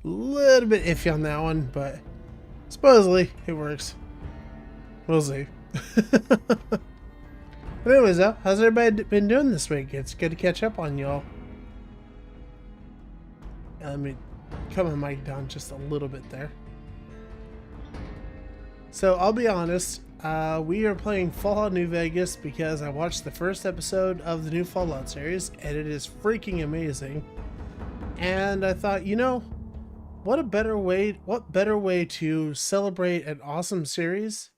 little bit iffy on that one, but supposedly it works. We'll see. But anyways, though, how's everybody been doing this week? It's good to catch up on y'all. Let me cut my mic down just a little bit there. So I'll be honest, we are playing Fallout New Vegas because I watched the first episode of the new Fallout series and it is freaking amazing. And I thought, you know, what better way to celebrate an awesome series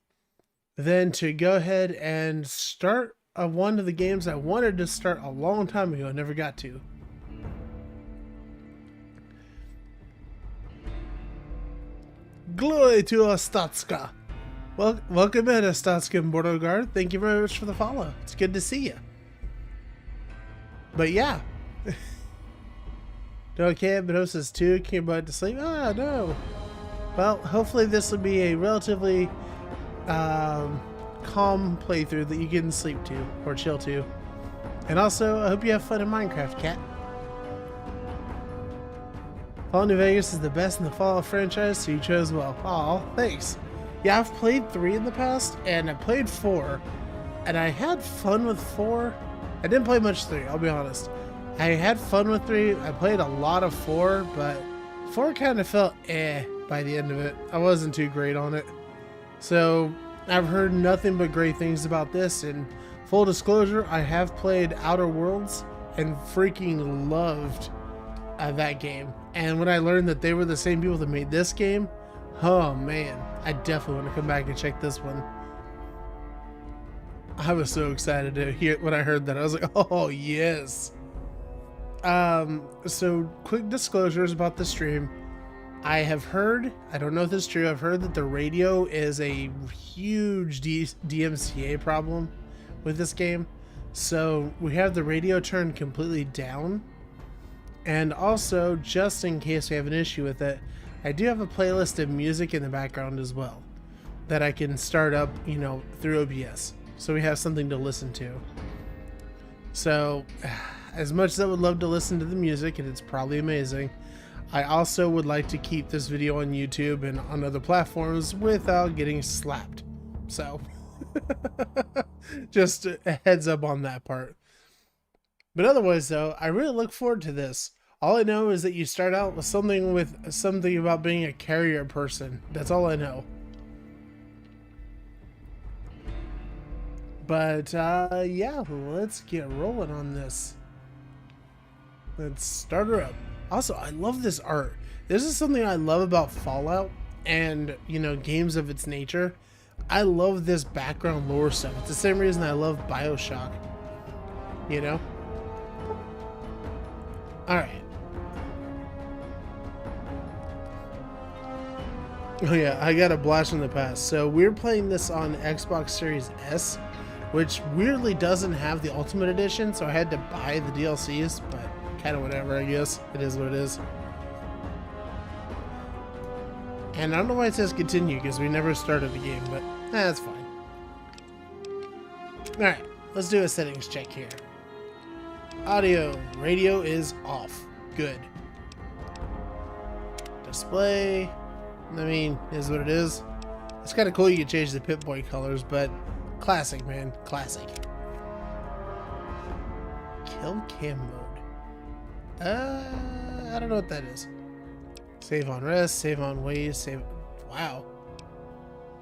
than to go ahead and start one of the games I wanted to start a long time ago and never got to. Glory to Ostatska. Welcome in, Ostatska and Bordelgard. Thank you very much for the follow. It's good to see you. But yeah. Okay, Hypnosis 2 came about to sleep. Ah, no. Well, hopefully this will be a relatively calm playthrough that you can sleep to or chill to. And also, I hope you have fun in Minecraft, cat. Fallout New Vegas is the best in the Fallout franchise, so you chose well. Aw, thanks. Yeah, I've played 3 in the past, and I played 4, and I had fun with 4. I didn't play much 3, I'll be honest. I had fun with 3, I played a lot of 4, but 4 kind of felt by the end of it. I wasn't too great on it. So, I've heard nothing but great things about this, and full disclosure, I have played Outer Worlds, and freaking loved that game. And when I learned that they were the same people that made this game, oh man, I definitely want to come back and check this one. I was so excited to hear when I heard that. I was like, oh yes. So quick disclosures about the stream. I have heard, I don't know if this is true, I've heard that the radio is a huge DMCA problem with this game. So we have the radio turned completely down. And also, just in case we have an issue with it, I do have a playlist of music in the background as well that I can start up, you know, through OBS. So we have something to listen to. So, as much as I would love to listen to the music, and it's probably amazing, I also would like to keep this video on YouTube and on other platforms without getting slapped. So, just a heads up on that part. But otherwise, though, I really look forward to this. All I know is that you start out with something about being a carrier person. That's all I know. But, yeah, let's get rolling on this. Let's start her up. Also, I love this art. This is something I love about Fallout and, you know, games of its nature. I love this background lore stuff. It's the same reason I love BioShock. You know? Alright. Oh yeah, I got a blast from the past. So we're playing this on Xbox Series S, which weirdly doesn't have the Ultimate Edition, so I had to buy the DLCs, but kind of whatever, I guess. It is what it is. And I don't know why it says continue, because we never started the game, but that's fine. Alright, let's do a settings check here. Audio, radio is off. Good. Display, I mean, is what it is. It's kind of cool you can change the Pip-Boy colors, but classic, man. Classic. Kill cam mode. I don't know what that is. Save on rest, save on waves, save... Wow.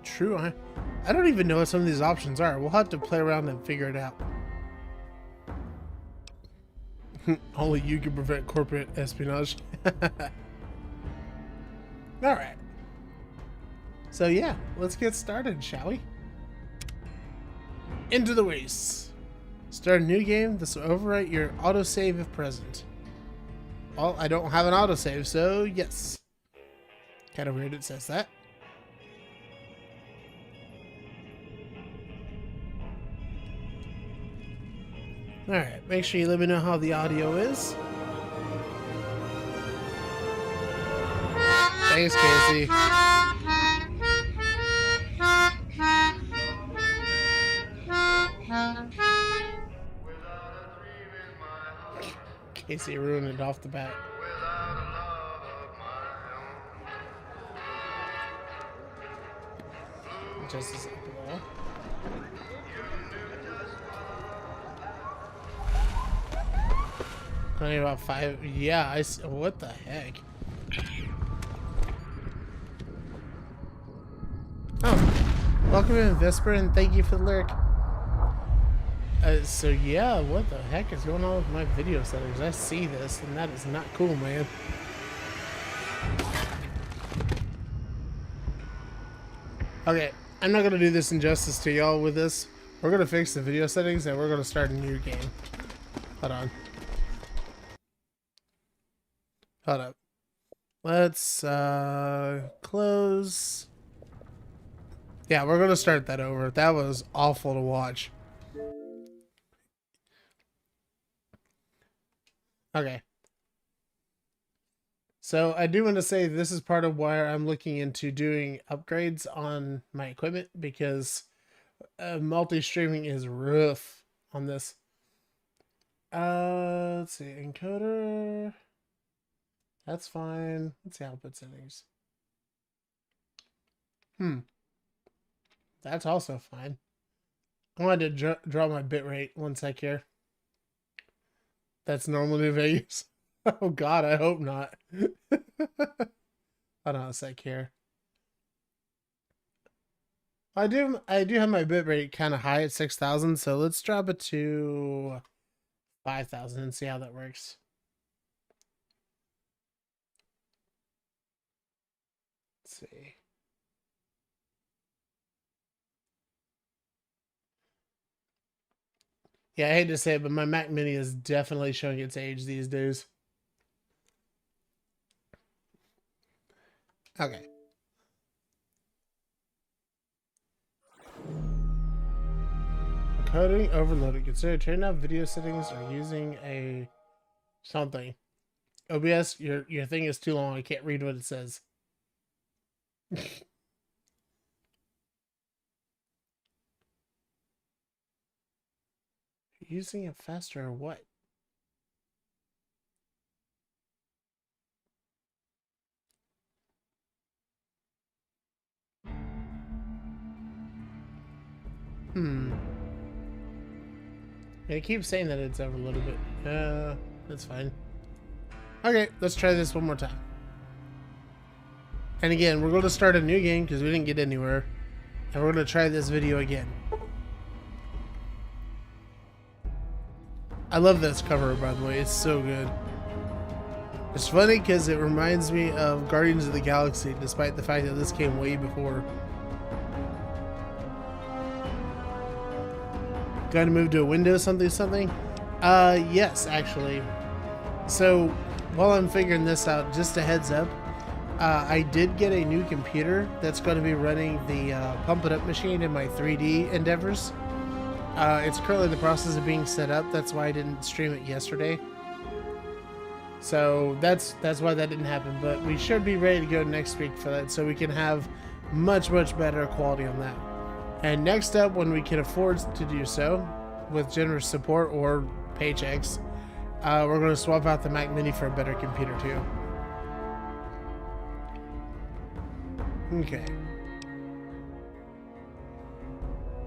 True, I don't even know what some of these options are. We'll have to play around and figure it out. Only you can prevent corporate espionage. Alright. So yeah, let's get started, shall we? Into the wastes. Start a new game. This will overwrite your autosave if present. Well, I don't have an autosave, so yes. Kind of weird it says that. Alright, make sure you let me know how the audio is. Thanks, Casey. Casey ruined it off the bat. just as well. Only about 5. Yeah, what the heck? Oh, welcome in, Vesper, and thank you for the lyric. So yeah, what the heck is going on with my video settings? I see this, and that is not cool, man. Okay, I'm not gonna do this injustice to y'all with this. We're gonna fix the video settings, and we're gonna start a new game. Hold on. Hold up. Let's close. Yeah, we're gonna start that over. That was awful to watch. Okay. So I do want to say this is part of why I'm looking into doing upgrades on my equipment, because multi-streaming is rough on this. Let's see, encoder. That's fine. Let's see output settings. That's also fine. I wanted to draw my bitrate 1 sec here. That's normal New Vegas. Oh God, I hope not. Hold on a sec here. I do have my bitrate kind of high at 6,000, so let's drop it to 5,000 and see how that works. Let's see. Yeah, I hate to say it, but my Mac Mini is definitely showing its age these days. Okay. Encoding overloaded. Consider turning off video settings or using a something. OBS, your thing is too long. I can't read what it says. Using it faster or what? It keeps saying that it's overloaded, but that's fine. Okay, let's try this one more time. And again, we're going to start a new game because we didn't get anywhere. And we're going to try this video again. I love this cover, by the way. It's so good. It's funny because it reminds me of Guardians of the Galaxy, despite the fact that this came way before. Got to move to a window something? Yes, actually. So, while I'm figuring this out, just a heads up, I did get a new computer that's going to be running the Pump It Up machine in my 3D endeavors. It's currently in the process of being set up. That's why I didn't stream it yesterday. So that's why that didn't happen. But we should be ready to go next week for that, so we can have much better quality on that. And next up, when we can afford to do so, with generous support or paychecks, we're going to swap out the Mac Mini for a better computer too. Okay.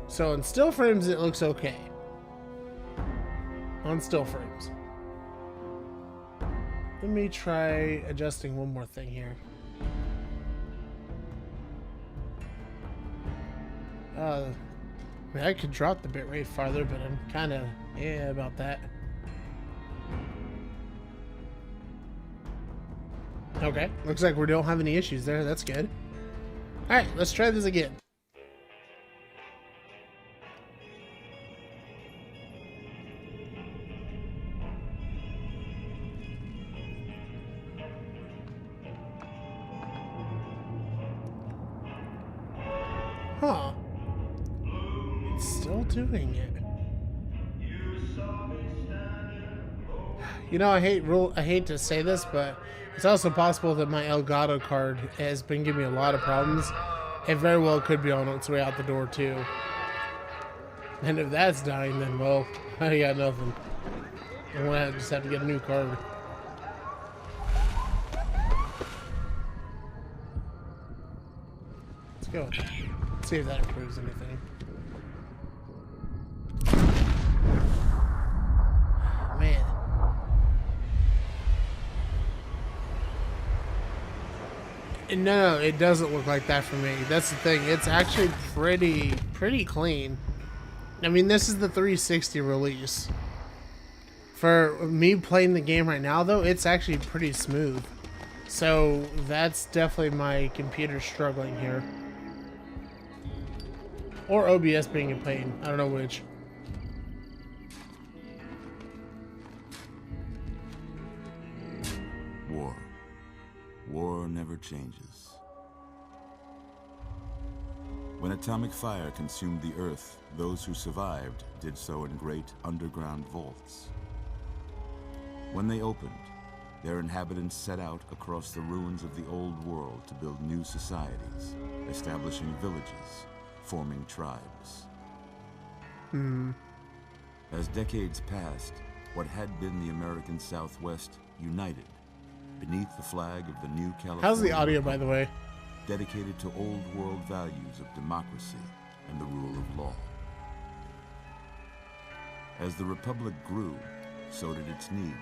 So in still frames, it looks okay. On still frames. Let me try adjusting one more thing here. I mean, I could drop the bitrate farther, but I'm kind of about that. Okay, looks like we don't have any issues there. That's good. All right, let's try this again. Huh. It's still doing it. You know, I hate to say this, but it's also possible that my Elgato card has been giving me a lot of problems. It very well could be on its way out the door too. And if that's dying, then well, I got nothing. I'm gonna just have to get a new card. Let's See if that improves anything. Man. No, it doesn't look like that for me. That's the thing. It's actually pretty clean. I mean, this is the 360 release. For me playing the game right now, though, it's actually pretty smooth. So that's definitely my computer struggling here. Or OBS being a pain. I don't know which. War. War never changes. When atomic fire consumed the Earth, those who survived did so in great underground vaults. When they opened, their inhabitants set out across the ruins of the old world to build new societies, establishing villages, forming tribes. As decades passed, what had been the American Southwest united beneath the flag of the new California. How's the audio, by the way? Dedicated to old world values of democracy and the rule of law. As the Republic grew, so did its needs.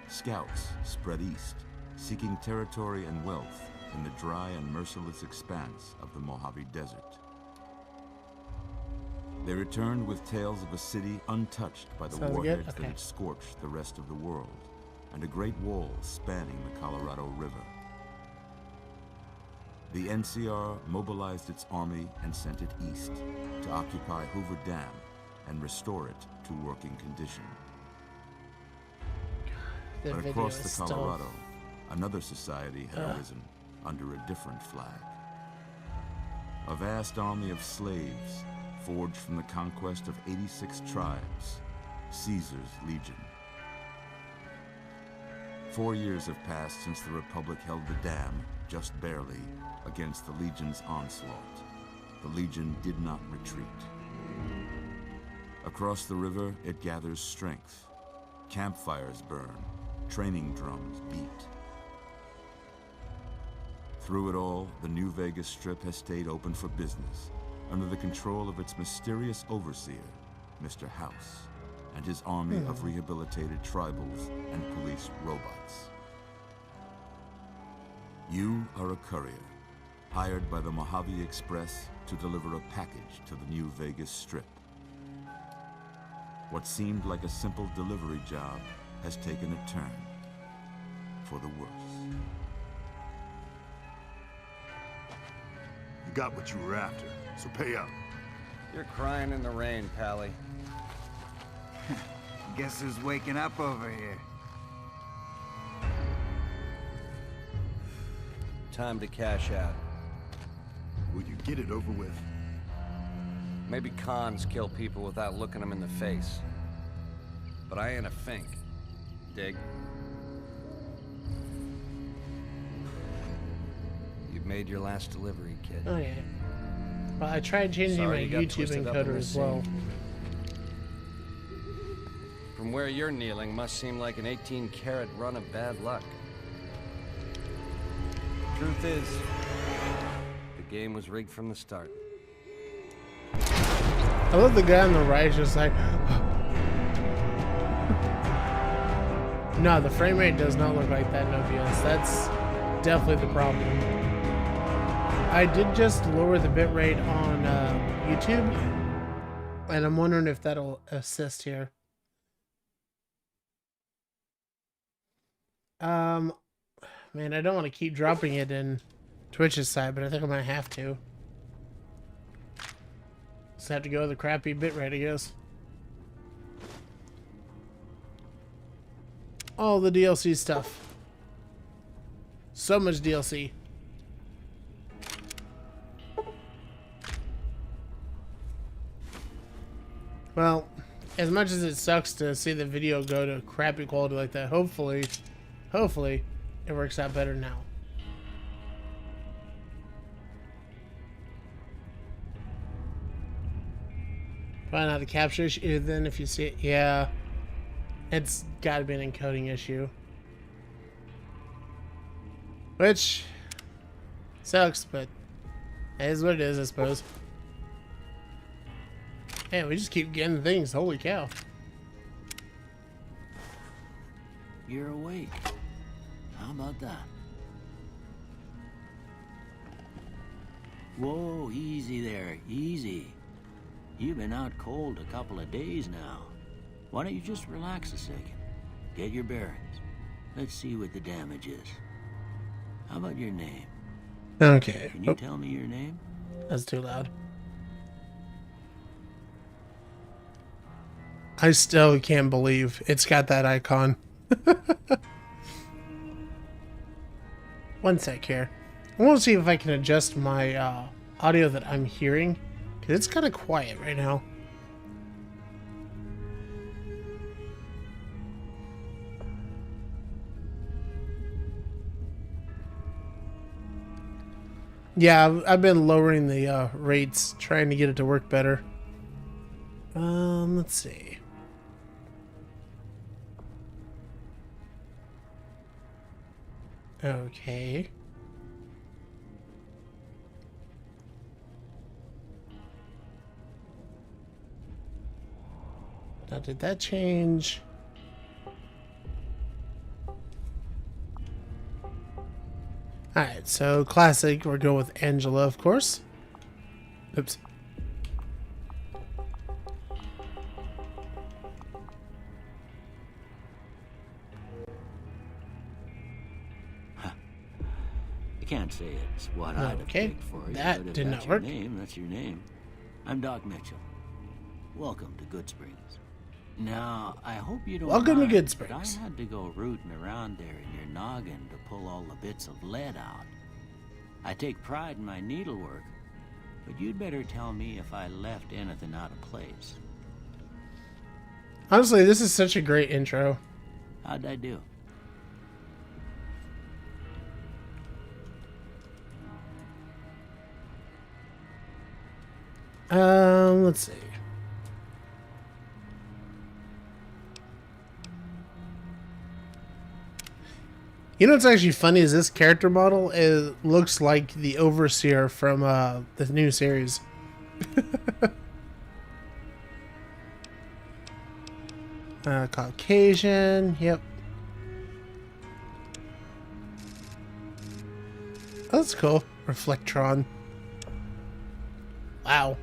Scouts spread east, seeking territory and wealth in the dry and merciless expanse of the Mojave Desert. They returned with tales of a city untouched by the warheads that had scorched the rest of the world, and a great wall spanning the Colorado River. The NCR mobilized its army and sent it east to occupy Hoover Dam and restore it to working condition. But across the Colorado, another society had arisen under a different flag. A vast army of slaves forged from the conquest of 86 tribes, Caesar's Legion. 4 years have passed since the Republic held the dam, just barely, against the Legion's onslaught. The Legion did not retreat. Across the river, it gathers strength. Campfires burn, training drums beat. Through it all, the New Vegas Strip has stayed open for business, under the control of its mysterious overseer, Mr. House, and his army of rehabilitated tribals and police robots. You are a courier, hired by the Mojave Express to deliver a package to the New Vegas Strip. What seemed like a simple delivery job has taken a turn for the worse. You got what you were after, so pay up. You're crying in the rain, Pally. Guess who's waking up over here? Time to cash out. Will you get it over with? Maybe cons kill people without looking them in the face. But I ain't a fink. Dig? You've made your last delivery, kid. Okay. Well, I tried changing my YouTube encoder as well. From where you're kneeling must seem like an 18-carat run of bad luck. Truth is, the game was rigged from the start. I love the guy on the right just like... No, the frame rate does not look like that in OBS. That's definitely the problem. I did just lower the bitrate on YouTube, and I'm wondering if that'll assist here. Man, I don't want to keep dropping it in Twitch's side, but I think I might have to. Just have to go with the crappy bitrate, I guess. All the DLC stuff. So much DLC. Well, as much as it sucks to see the video go to crappy quality like that, hopefully it works out better now. Find out the capture issue, then if you see it, yeah. It's gotta be an encoding issue. Which sucks, but it is what it is, I suppose. Man, we just keep getting things. Holy cow. You're awake. How about that? Whoa, easy there, easy. You've been out cold a couple of days now. Why don't you just relax a second? Get your bearings. Let's see what the damage is. How about your name? Okay. Can you tell me your name? That's too loud. I still can't believe it's got that icon. One sec here. I want to see if I can adjust my audio that I'm hearing, because it's kind of quiet right now. Yeah, I've been lowering the rates, trying to get it to work better. Let's see. Okay. Now, did that change? Alright, so classic, we're going with Angela, of course. Oops. I can't say it's what I'd have Okay, picked for you, that but if did that's not work. Your name, that's your name. I'm Doc Mitchell. Welcome to Good Springs. Now, I hope you don't Welcome to mind, Good but Springs. I had to go rooting around there in your noggin to pull all the bits of lead out. I take pride in my needlework, but you'd better tell me if I left anything out of place. Honestly, this is such a great intro. How'd I do? Let's see. You know what's actually funny is this character model looks like the Overseer from the new series. Caucasian, yep. Oh, that's cool. Reflectron. Wow.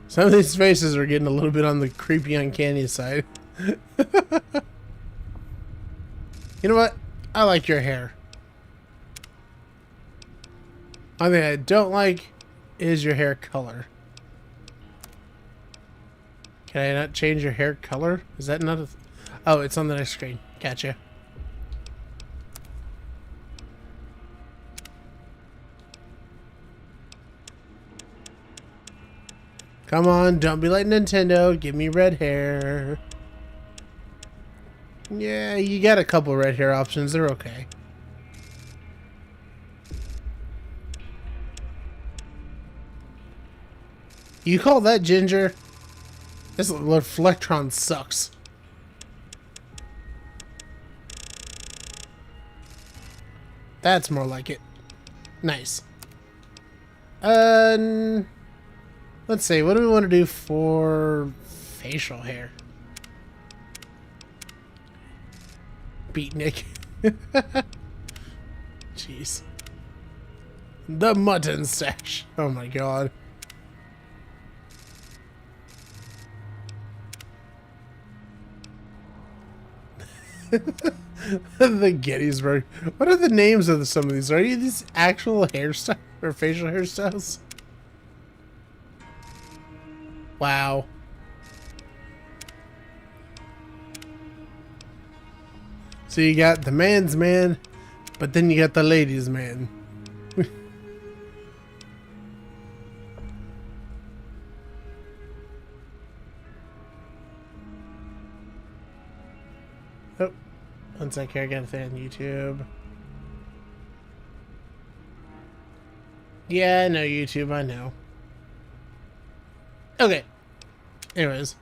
Some of these faces are getting a little bit on the creepy, uncanny side. You know what? I like your hair. One thing I don't like is your hair color. Can I not change your hair color? Is that not a... Oh, it's on the next screen. Gotcha. Come on, don't be like Nintendo. Give me red hair. Yeah, you got a couple red hair options. They're okay. You call that ginger? This Reflectron sucks. That's more like it. Nice. Let's see, what do we want to do for facial hair? Beatnik. Jeez. The mutton stash. Oh my god. The Gettysburg. What are the names of some of these? Are these actual hairstyles or facial hairstyles? Wow. So you got the man's man, but then you got the ladies' man. Oh, one sec here, I got a thing on YouTube. Yeah, I know YouTube, I know. Okay. Anyways.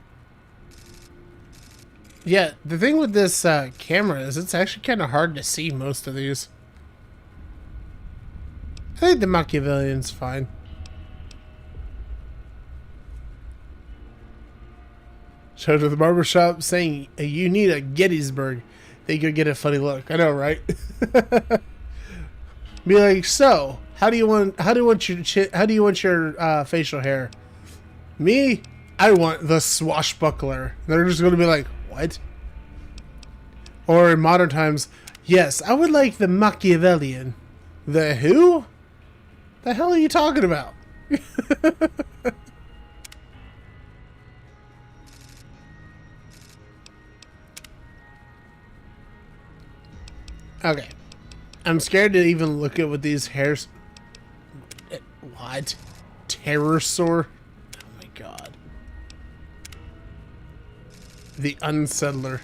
Yeah, the thing with this camera is it's actually kind of hard to see most of these. I think the Machiavellian's fine. Show to the barbershop saying you need a Gettysburg. Think you'll get a funny look. I know, right? Be like, so how do you want your facial hair? Me, I want the swashbuckler. They're just going to be like, what? Or in modern times, yes, I would like the Machiavellian. The who? The hell are you talking about? Okay. I'm scared to even look at what these hairs... What? Pterosaur? Oh my god. The Unsettler.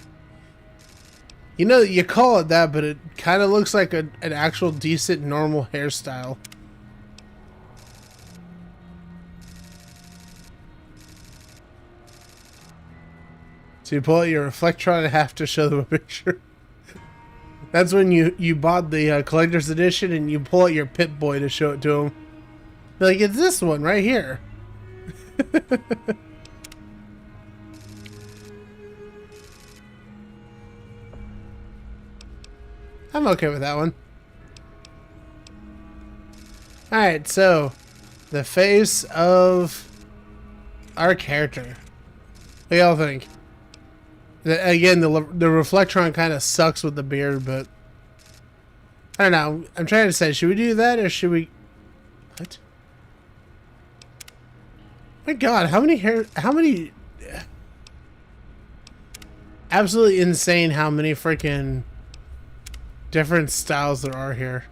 You know, you call it that, but it kind of looks like an actual decent, normal hairstyle. So you pull out your Reflectron and have to show them a picture. That's when you bought the collector's edition and you pull out your Pip-Boy to show it to them. Be like, it's this one right here. I'm okay with that one. Alright, so the face of our character. What do y'all think? Again, the Reflectron kind of sucks with the beard, but I don't know. I'm trying to say, should we do that or should we... What? My god, how many... Absolutely insane how many freaking different styles there are here.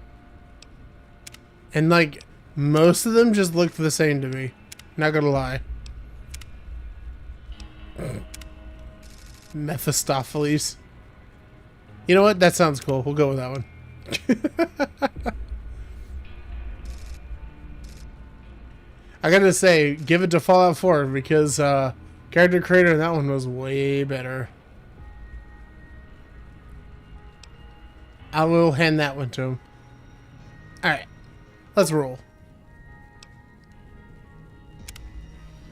And like, most of them just look the same to me. Not gonna lie. Mephistopheles. You know what? That sounds cool. We'll go with that one. I gotta say, give it to Fallout 4 because character creator in that one was way better. I will hand that one to him. Alright. Let's roll.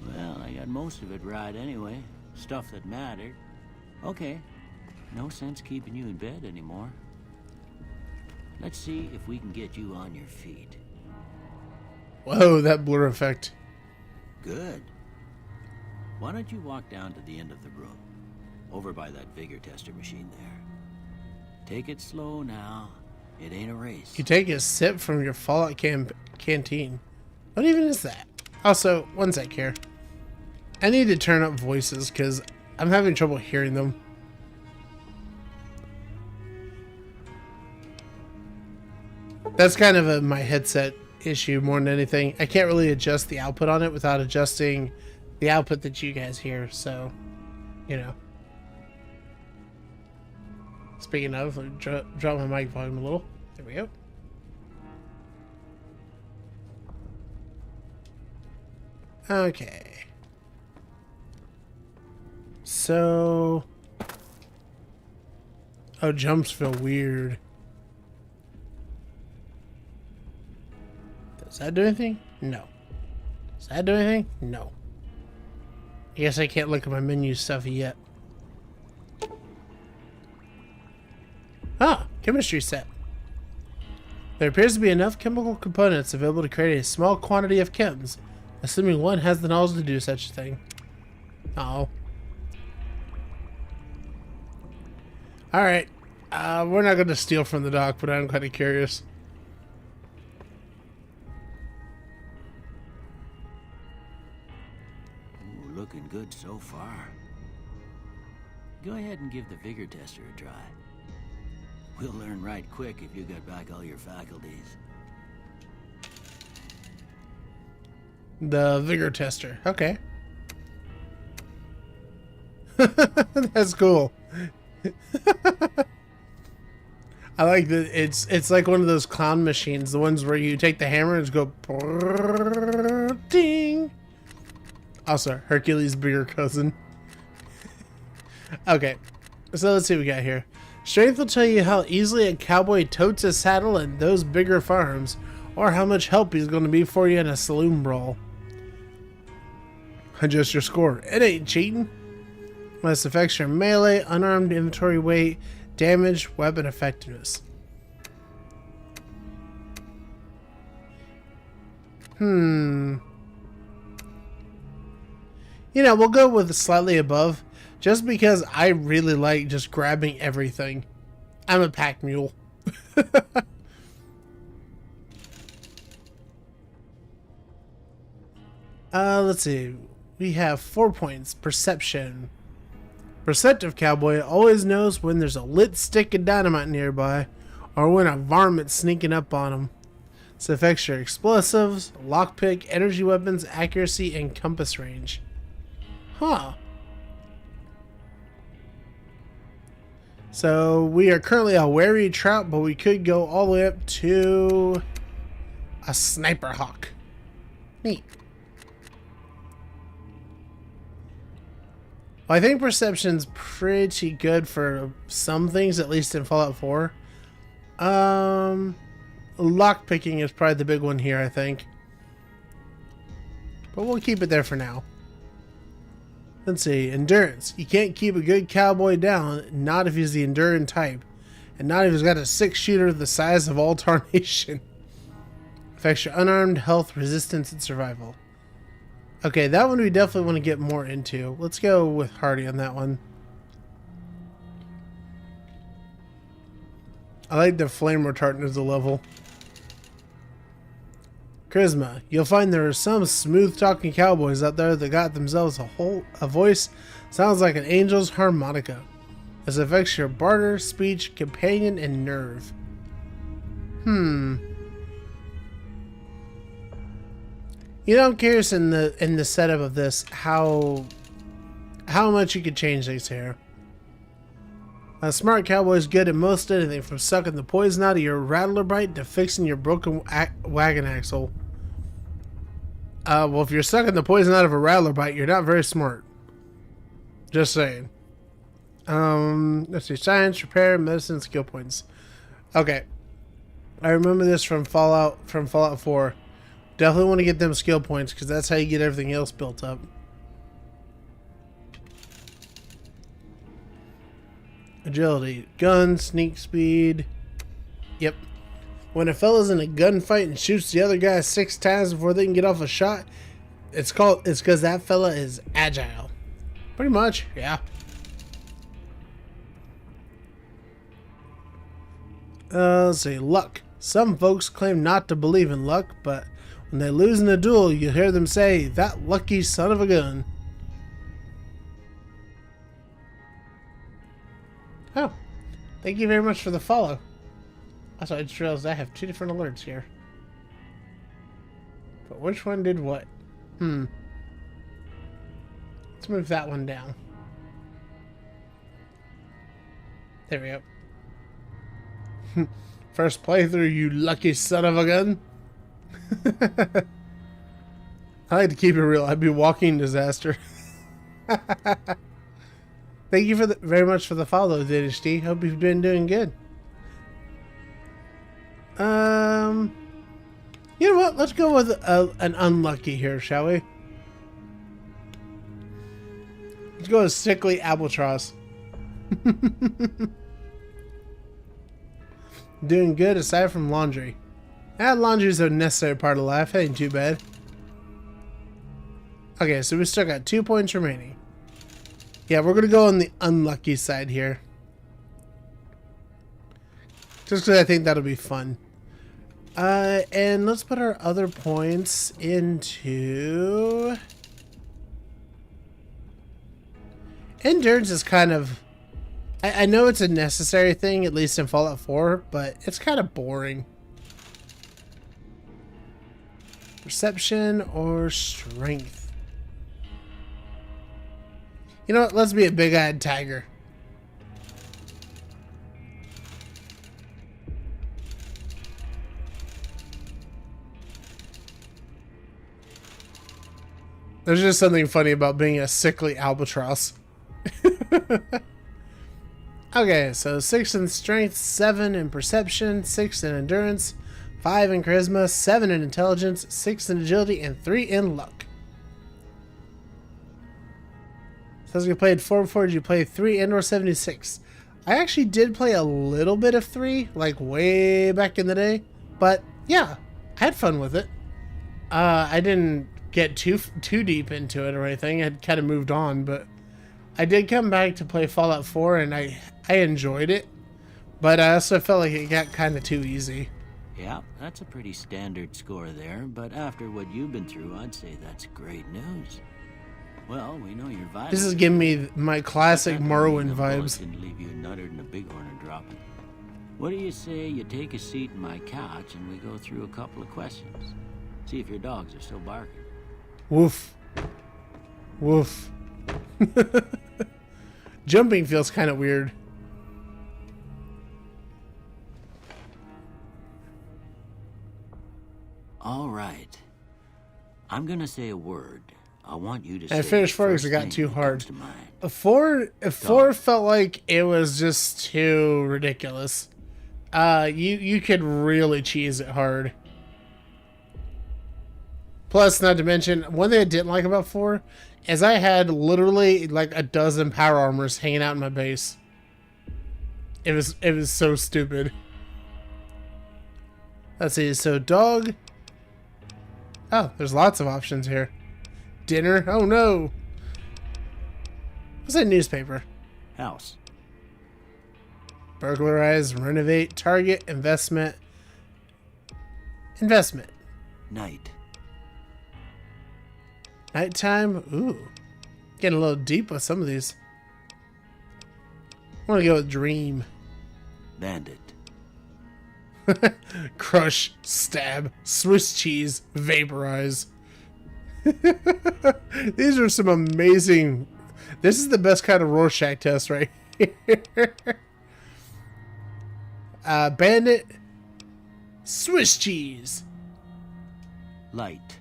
Well, I got most of it right anyway. Stuff that mattered. Okay. No sense keeping you in bed anymore. Let's see if we can get you on your feet. Whoa, that blur effect. Good. Why don't you walk down to the end of the room? Over by that vigor tester machine there. Take it slow now. It ain't a race. You take a sip from your Fallout canteen. What even is that? Also, one sec here. I need to turn up voices because I'm having trouble hearing them. That's kind of my headset issue more than anything. I can't really adjust the output on it without adjusting the output that you guys hear, so, you know. Speaking of, let me drop my mic volume a little. There we go. Okay. So... Oh, jumps feel weird. Does that do anything? No. Does that do anything? No. I guess I can't look at my menu stuff yet. Ah, chemistry set. There appears to be enough chemical components available to create a small quantity of chems, assuming one has the knowledge to do such a thing. Oh. Alright. We're not going to steal from the dock, but I'm kind of curious. Ooh, looking good so far. Go ahead and give the vigor tester a try. We'll learn right quick if you got back all your faculties. The vigor tester. Okay. That's cool. I like that it's like one of those clown machines, the ones where you take the hammer and just go ding. Also, Hercules' bigger cousin. Okay, so let's see what we got here. Strength will tell you how easily a cowboy totes a saddle in those bigger farms, or how much help he's going to be for you in a saloon brawl. Adjust your score. It ain't cheating. This affects your melee, unarmed inventory weight, damage, weapon effectiveness. You know, we'll go with slightly above, just because I really like just grabbing everything. I'm a pack mule. Let's see. We have 4 points. Perception. Perceptive cowboy always knows when there's a lit stick of dynamite nearby, or when a varmint's sneaking up on him. This affects your explosives, lockpick, energy weapons, accuracy, and compass range. Huh. So we are currently a wary trout, but we could go all the way up to a sniper hawk. Neat. Well, I think perception's pretty good for some things, at least in Fallout 4. Lockpicking is probably the big one here, I think. But we'll keep it there for now. Let's see. Endurance. You can't keep a good cowboy down, not if he's the enduring type. And not if he's got a 6-shooter the size of all tarnation. Affects your unarmed, health, resistance, and survival. Okay, that one we definitely want to get more into. Let's go with Hardy on that one. I like the flame retardant as a level. Charisma. You'll find there are some smooth-talking cowboys out there that got themselves a voice sounds like an angel's harmonica. This affects your barter, speech, companion, and nerve. You know, I'm curious in the setup of this how much you could change things here. A smart cowboy is good at most anything, from sucking the poison out of your rattler bite to fixing your broken wagon axle. Well, if you're sucking the poison out of a rattler bite, you're not very smart. Just saying. Let's see. Science, repair, medicine, skill points. Okay. I remember this from Fallout 4. Definitely want to get them skill points, because that's how you get everything else built up. Agility. Gun, sneak speed. Yep. When a fella's in a gunfight and shoots the other guy 6 times before they can get off a shot, it's because that fella is agile. Pretty much, yeah. Let's see. Luck. Some folks claim not to believe in luck, but when they lose in a duel, you'll hear them say, "That lucky son of a gun." Oh, thank you very much for the follow. Also, I just realized I have 2 different alerts here. But which one did what? Let's move that one down. There we go. First playthrough, you lucky son of a gun. I like to keep it real. I'd be walking disaster. Thank you very much for the follow, Dynasty. Hope you've been doing good. You know what? Let's go with an unlucky here, shall we? Let's go with sickly albatross. Doing good aside from laundry. Laundry's a necessary part of life. Ain't too bad. Okay, so we still got 2 points remaining. Yeah, we're gonna go on the unlucky side here. Just because I think that'll be fun. And let's put our other points into... Endurance is kind of... I know it's a necessary thing, at least in Fallout 4, but it's kind of boring. Perception or strength? You know what? Let's be a big-eyed tiger. There's just something funny about being a sickly albatross. Okay, so 6 in strength, 7 in perception, 6 in endurance, 5 in charisma, 7 in intelligence, 6 in agility, and 3 in luck. Says you played 4 before. Did you play 3 and or 76? I actually did play a little bit of 3, like way back in the day. But yeah, I had fun with it. I didn't get too deep into it or anything. I had kind of moved on, but I did come back to play Fallout 4 and I enjoyed it. But I also felt like it got kind of too easy. Yeah, that's a pretty standard score there, but after what you've been through, I'd say that's great news. Well, we know you're vital. This is giving me my classic Morrowind vibes. Didn't leave you nuttered and a bighorn are dropping. What do you say you take a seat in my couch and we go through a couple of questions? See if your dogs are still barking. Woof. Woof. Jumping feels kind of weird. All right. I'm gonna say a word. I want you to say. I finished 4 because it got too hard. 4 felt like it was just too ridiculous. You could really cheese it hard. Plus, not to mention, one thing I didn't like about 4 is I had literally like a dozen power armors hanging out in my base. It was so stupid. Let's see. So dog. Oh, there's lots of options here. Dinner. Oh no. What's that newspaper? House. Burglarize, renovate, target, investment. Investment. Night. Nighttime. Ooh. Getting a little deep with some of these. I want to go with dream. Bandit. Crush, stab, Swiss cheese, vaporize. These are some amazing. This is the best kind of Rorschach test right here. Bandit, Swiss cheese. Light.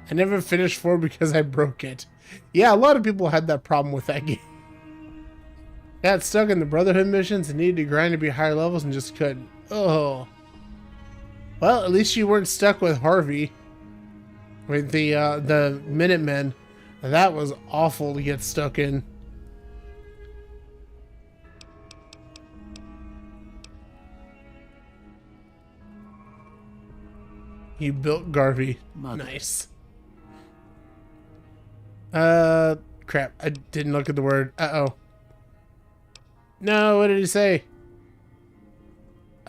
I never finished 4 because I broke it. Yeah, a lot of people had that problem with that game. Got stuck in the Brotherhood missions and needed to grind to be higher levels and just couldn't. Oh. Well, at least you weren't stuck with Harvey. With the Minutemen. That was awful to get stuck in. You built Garvey. Mother. Nice. Crap. I didn't look at the word. Uh-oh. No, what did he say?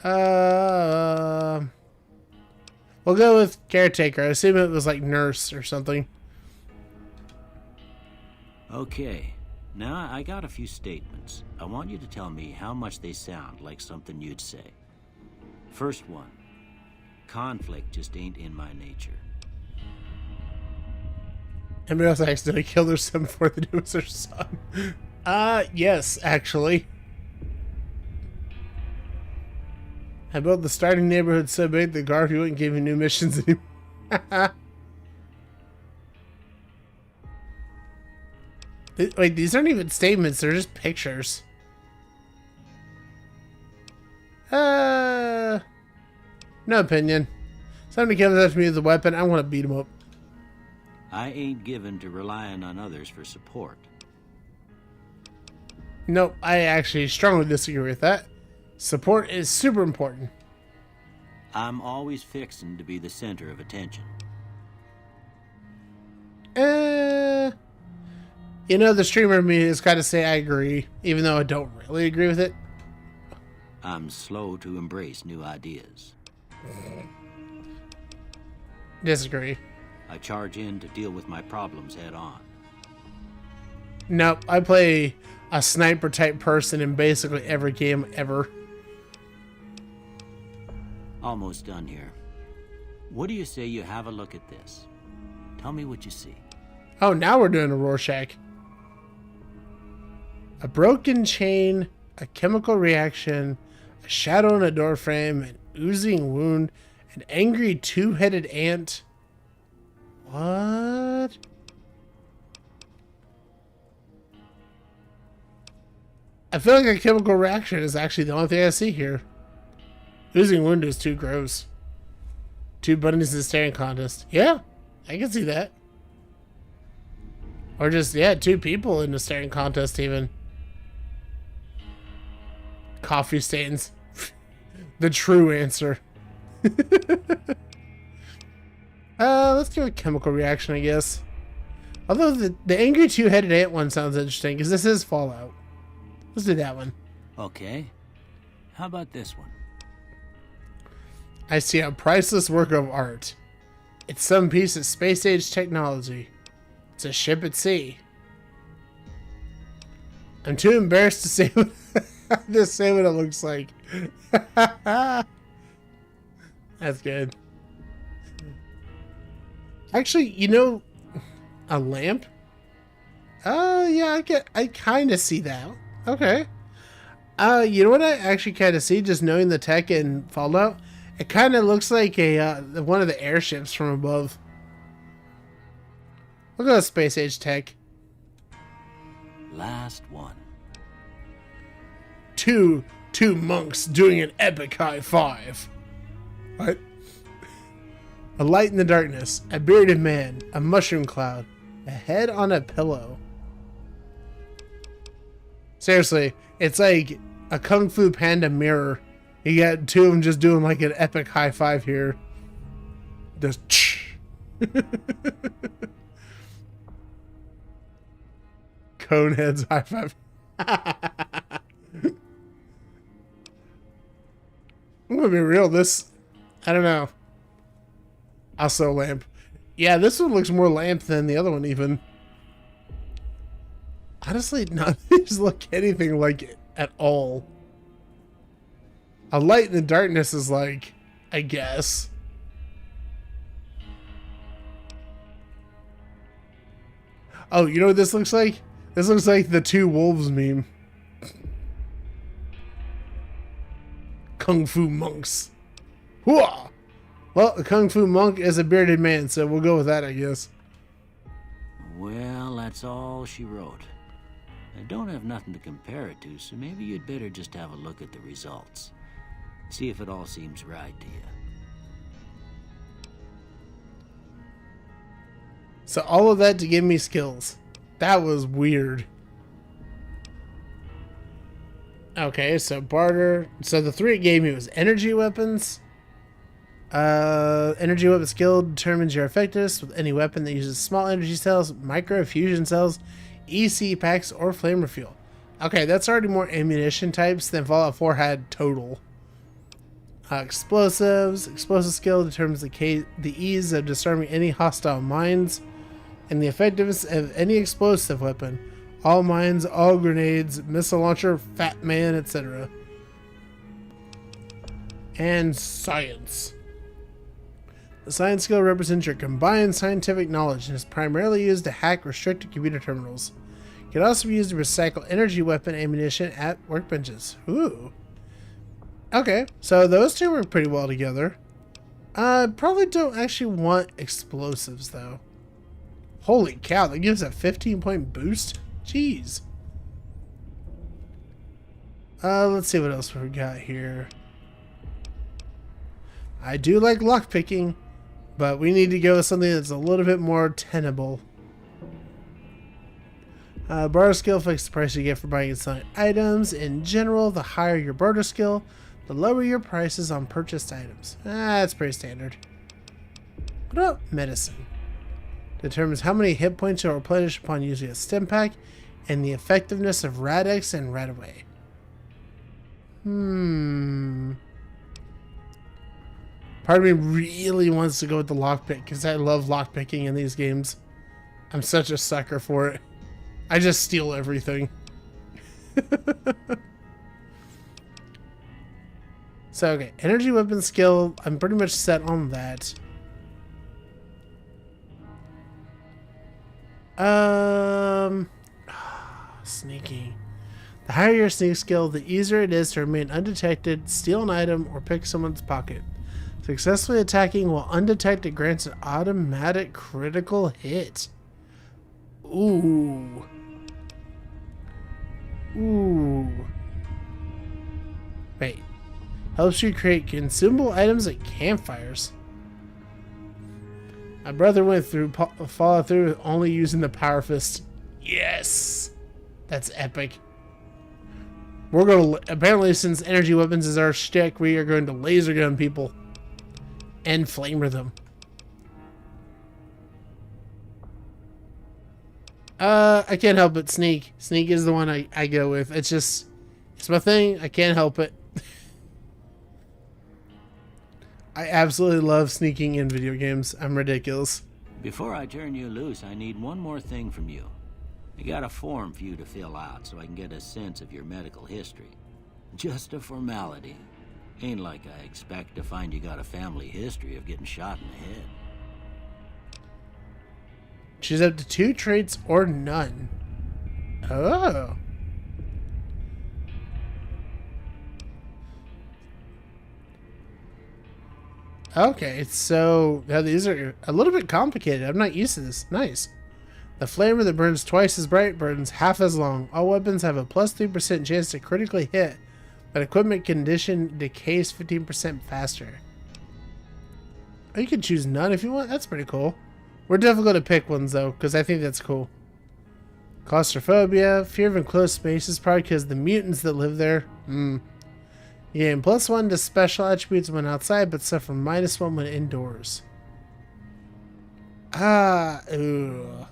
We'll go with caretaker. I assume it was like nurse or something. Okay. Now I got a few statements. I want you to tell me how much they sound like something you'd say. First one. Conflict just ain't in my nature. Anybody else accidentally killed their son before they knew it was their son? Yes, actually. I built the starting neighborhood so big that Garvey wouldn't give me new missions anymore. Wait, these aren't even statements, they're just pictures. No opinion. Somebody comes after me with a weapon, I want to beat him up. I ain't given to relying on others for support. Nope, I actually strongly disagree with that. Support is super important. I'm always fixing to be the center of attention. You know, the streamer in me has got to say I agree, even though I don't really agree with it. I'm slow to embrace new ideas. Disagree. I charge in to deal with my problems head on. Nope, I play a sniper type person in basically every game ever. Almost done here. What do you say you have a look at this? Tell me what you see. Oh, now we're doing a Rorschach. A broken chain, a chemical reaction, a shadow in a doorframe, an oozing wound, an angry two-headed ant. What? I feel like a chemical reaction is actually the only thing I see here. Losing wound is too gross. 2 bunnies in a staring contest. Yeah, I can see that. Or just, yeah, 2 people in a staring contest even. Coffee stains. The true answer. Let's do a chemical reaction, I guess. Although the angry 2-headed ant one sounds interesting, because this is Fallout. Let's do that one. Okay. How about this one? I see a priceless work of art. It's some piece of space-age technology. It's a ship at sea. I'm too embarrassed to say what, to say what it looks like. That's good. Actually, you know, a lamp? Oh, yeah, I kind of see that. Okay. You know what I actually kind of see, just knowing the tech in Fallout? It kind of looks like a one of the airships from above. Look at the space age tech. Last one. Two monks doing an epic high five. What? A light in the darkness, a bearded man, a mushroom cloud, a head on a pillow. Seriously, it's like a Kung Fu Panda mirror. You got 2 of them just doing like an epic high five here. Just Coneheads high five. I'm gonna be real, this, I don't know. Also lamp. Yeah, this one looks more lamp than the other one even. Honestly, none of these look anything like it at all. A light in the darkness is like, I guess. Oh, you know what this looks like? This looks like the 2 wolves meme. Kung Fu monks. Hooah! Well, a Kung Fu monk is a bearded man, so we'll go with that, I guess. Well, that's all she wrote. I don't have nothing to compare it to, so maybe you'd better just have a look at the results. See if it all seems right to you. So all of that to give me skills. That was weird. Okay, so barter. So the 3 it gave me was energy weapons. Energy weapon skill determines your effectiveness with any weapon that uses small energy cells, micro fusion cells, EC packs, or flame refuel. Okay, that's already more ammunition types than Fallout 4 had total. Explosives. Explosive skill determines the ease of disarming any hostile mines and the effectiveness of any explosive weapon. All mines, all grenades, missile launcher, fat man, etc. And science. The science skill represents your combined scientific knowledge and is primarily used to hack restricted computer terminals. It can also be used to recycle energy weapon ammunition at workbenches. Ooh. Okay, so those 2 work pretty well together. Probably don't actually want explosives though. Holy cow, that gives a 15-point boost? Jeez. Let's see what else we got here. I do like lockpicking, but we need to go with something that's a little bit more tenable. Barter skill affects the price you get for buying and selling items. In general, the higher your barter skill, the lower your prices on purchased items. That's pretty standard. What about medicine? Determines how many hit points you'll replenish upon using a stim pack, and the effectiveness of Rad-X and Rad-Away. Part of me really wants to go with the lockpick, because I love lockpicking in these games. I'm such a sucker for it. I just steal everything. So, okay, energy weapon skill, I'm pretty much set on that. Sneaking. The higher your sneak skill, the easier it is to remain undetected, steal an item, or pick someone's pocket. Successfully attacking while undetected grants an automatic critical hit. Ooh. Ooh. Wait. Helps you create consumable items like campfires. My brother went through Fallout 3 only using the Power Fist. Yes! That's epic. We're going to... Apparently, since energy weapons is our shtick, we are going to laser gun people. And flamer them. I can't help it. Sneak. Sneak is the one I go with. It's just... It's my thing. I can't help it. I absolutely love sneaking in video games. I'm ridiculous. Before I turn you loose, I need one more thing from you. I got a form for you to fill out so I can get a sense of your medical history. Just a formality. Ain't like I expect to find you got a family history of getting shot in the head. Choose up to 2 traits or none. Oh. Okay, so now these are a little bit complicated. I'm not used to this. Nice. The flamer that burns twice as bright burns half as long. All weapons have a plus 3% chance to critically hit, but equipment condition decays 15% faster. Oh, you can choose none if you want. That's pretty cool. We're definitely going to pick ones though, because I think that's cool. Claustrophobia, fear of enclosed spaces, probably because the mutants that live there. You gain +1 to special attributes when outside, but suffer -1 when indoors. Ooh.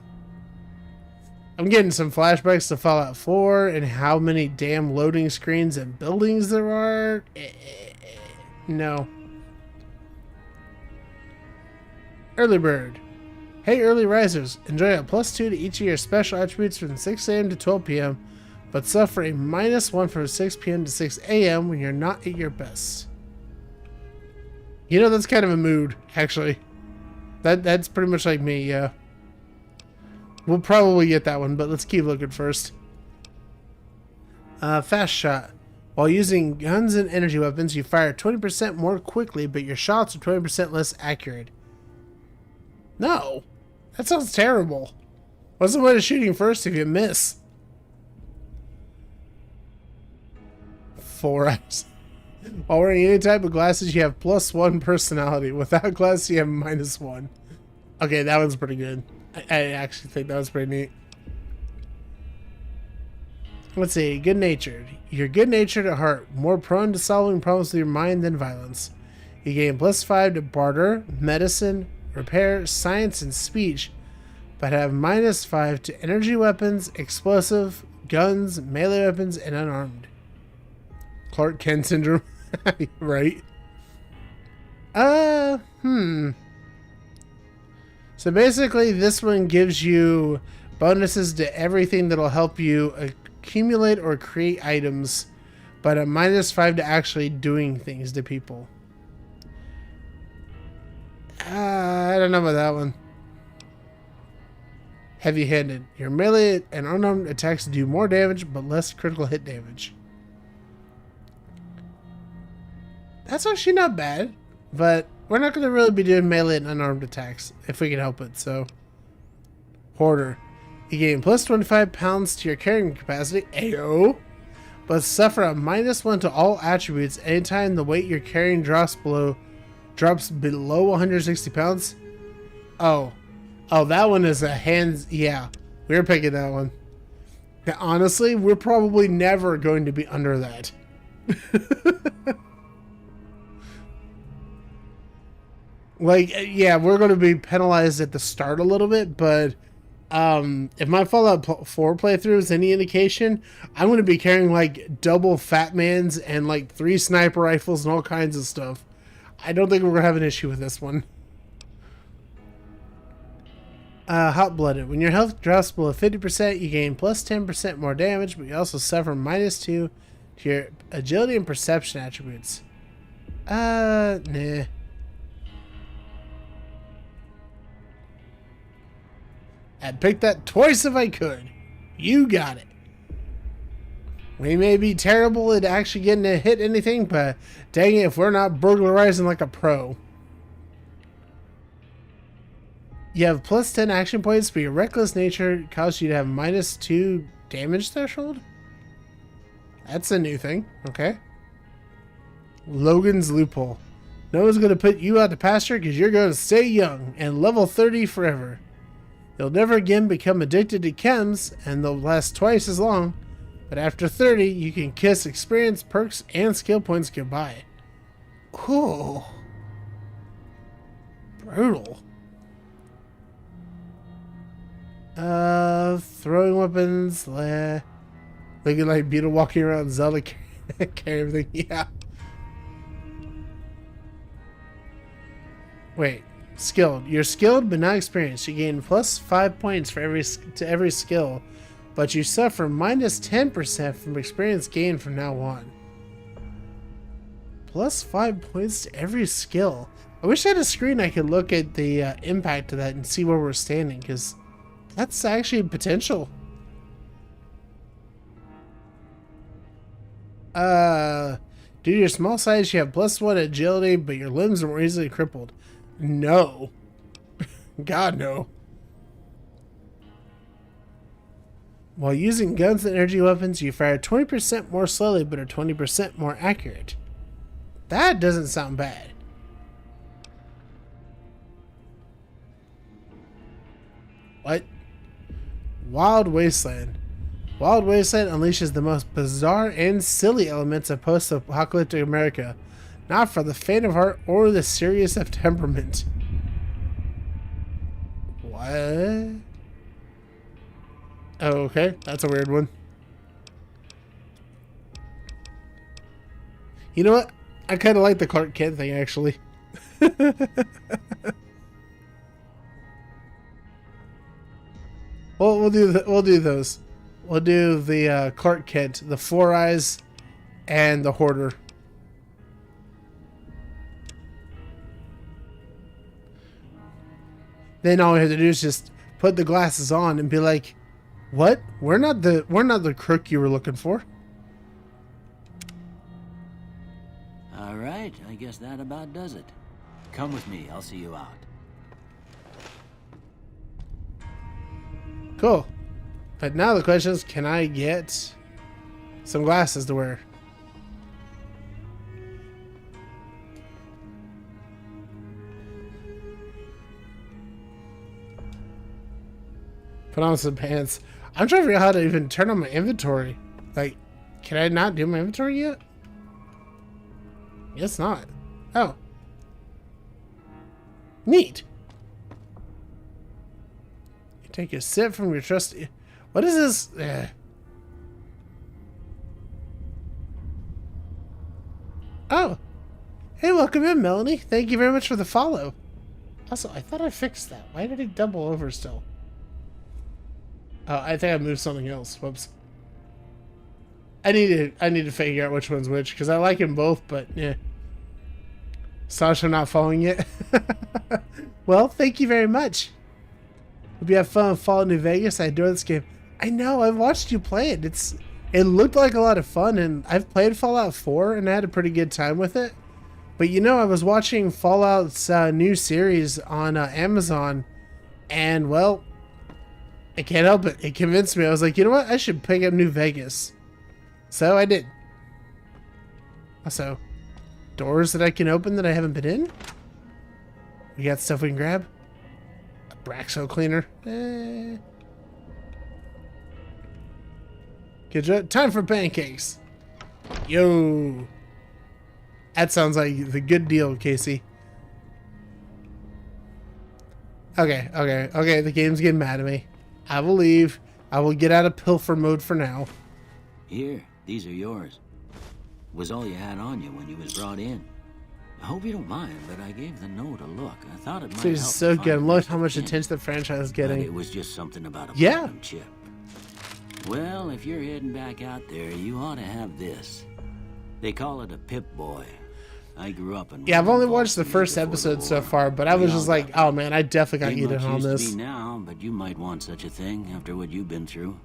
I'm getting some flashbacks to Fallout 4 and how many damn loading screens and buildings there are. No. Early Bird. Hey early risers, enjoy a +2 to each of your special attributes from 6 AM to 12 PM. But suffer a -1 from 6 PM to 6 AM when you're not at your best. You know, that's kind of a mood, actually. That's pretty much like me, yeah. We'll probably get that one, but let's keep looking first. Fast shot. While using guns and energy weapons, you fire 20% more quickly, but your shots are 20% less accurate. No! That sounds terrible. What's the point of shooting first if you miss? 4 eyes. While wearing any type of glasses, you have +1 personality. Without glasses, you have -1. Okay, that one's pretty good. I actually think that was pretty neat. Let's see. Good-natured. You're good-natured at heart. More prone to solving problems with your mind than violence. You gain +5 to barter, medicine, repair, science, and speech, but have -5 to energy weapons, explosive, guns, melee weapons, and unarmed. Clark Kent syndrome. Right. So basically this one gives you bonuses to everything that'll help you accumulate or create items, but a -5 to actually doing things to people. I don't know about that one. Heavy-handed. Your melee and unarmed attacks do more damage, but less critical hit damage. That's actually not bad, but we're not going to really be doing melee and unarmed attacks if we can help it, so. Hoarder. You gain +25 pounds to your carrying capacity, ayo, but suffer a -1 to all attributes anytime the weight you're carrying drops below 160 pounds. Oh, that one is a hands, yeah, we're picking that one. Now, honestly, we're probably never going to be under that. Like, yeah, we're going to be penalized at the start a little bit, but if my Fallout 4 playthrough is any indication, I'm going to be carrying, like, double Fat Mans and, like, 3 sniper rifles and all kinds of stuff. I don't think we're going to have an issue with this one. Hot-blooded. When your health drops below 50%, you gain +10% more damage, but you also suffer -2 to your agility and perception attributes. Nah. I'd pick that twice if I could. You got it. We may be terrible at actually getting to hit anything, but dang it if we're not burglarizing like a pro. You have +10 action points, but your reckless nature causes you to have -2 damage threshold? That's a new thing. Okay. Logan's Loophole. No one's going to put you out to pasture because you're going to stay young and level 30 forever. You'll never again become addicted to chems, and they'll last twice as long. But after 30, you can kiss experience, perks, and skill points goodbye. Cool. Brutal. Throwing weapons. Looking like Beetle walking around Zelda carry everything. Yeah. Wait. Skilled. You're skilled but not experienced. You gain plus 5 points for every skill, but you suffer minus 10% from experience gain from now on. Plus 5 points to every skill. I wish I had a screen I could look at the impact of that and see where we're standing, because that's actually potential. Due to your small size, you have plus 1 agility, but your limbs are more easily crippled. No. God, no. While using guns and energy weapons, you fire 20% more slowly, but are 20% more accurate. That doesn't sound bad. What? Wild Wasteland. Wild Wasteland unleashes the most bizarre and silly elements of post-apocalyptic America. Not for the faint of heart or the serious of temperament. What? Oh, okay. That's a weird one. You know what? I kind of like the Clark Kent thing, actually. Well, we'll do those. We'll do the Clark Kent, the Four Eyes, and the Hoarder. Then all we have to do is just put the glasses on and be like, "What? We're not the crook you were looking for." All right, I guess that about does it. Come with me, I'll see you out. Cool. But now the question is, can I get some glasses to wear? Put on some pants. I'm trying to figure out how to even turn on my inventory. Like, can I not do my inventory yet? Guess not. Oh. Neat. You take a sip from your trusty... What is this? Oh. Hey, welcome in, Melanie. Thank you very much for the follow. Also, I thought I fixed that. Why did it double over still? Oh, I think I moved something else. Whoops. I need to figure out which one's which, because I like them both, but yeah. Sasha not following yet. Well, thank you very much. Hope you have fun with Fallout New Vegas. I adore this game. I know, I've watched you play it. It looked like a lot of fun, and I've played Fallout 4 and I had a pretty good time with it. But you know, I was watching Fallout's new series on Amazon, and well, I can't help it. It convinced me. I was like, you know what? I should pick up New Vegas. So I did. Also, doors that I can open that I haven't been in? We got stuff we can grab? A Braxo cleaner? Good job. Time for pancakes. Yo. That sounds like the good deal, Casey. Okay. The game's getting mad at me. I will leave. I will get out of pilfer mode for now. Here, these are yours. Was all you had on you when you was brought in. I hope you don't mind, but I gave the note a look. I thought it might help. It's so good. Look how much attention the franchise is getting. But it was just something about a platinum chip. Well, if you're heading back out there, you ought to have this. They call it a Pip-Boy. I grew up in... Yeah, I've only watched the first episode so far, but I was just like, oh man, I definitely got to get in on this. Now, but you might want such a thing after what you've been through.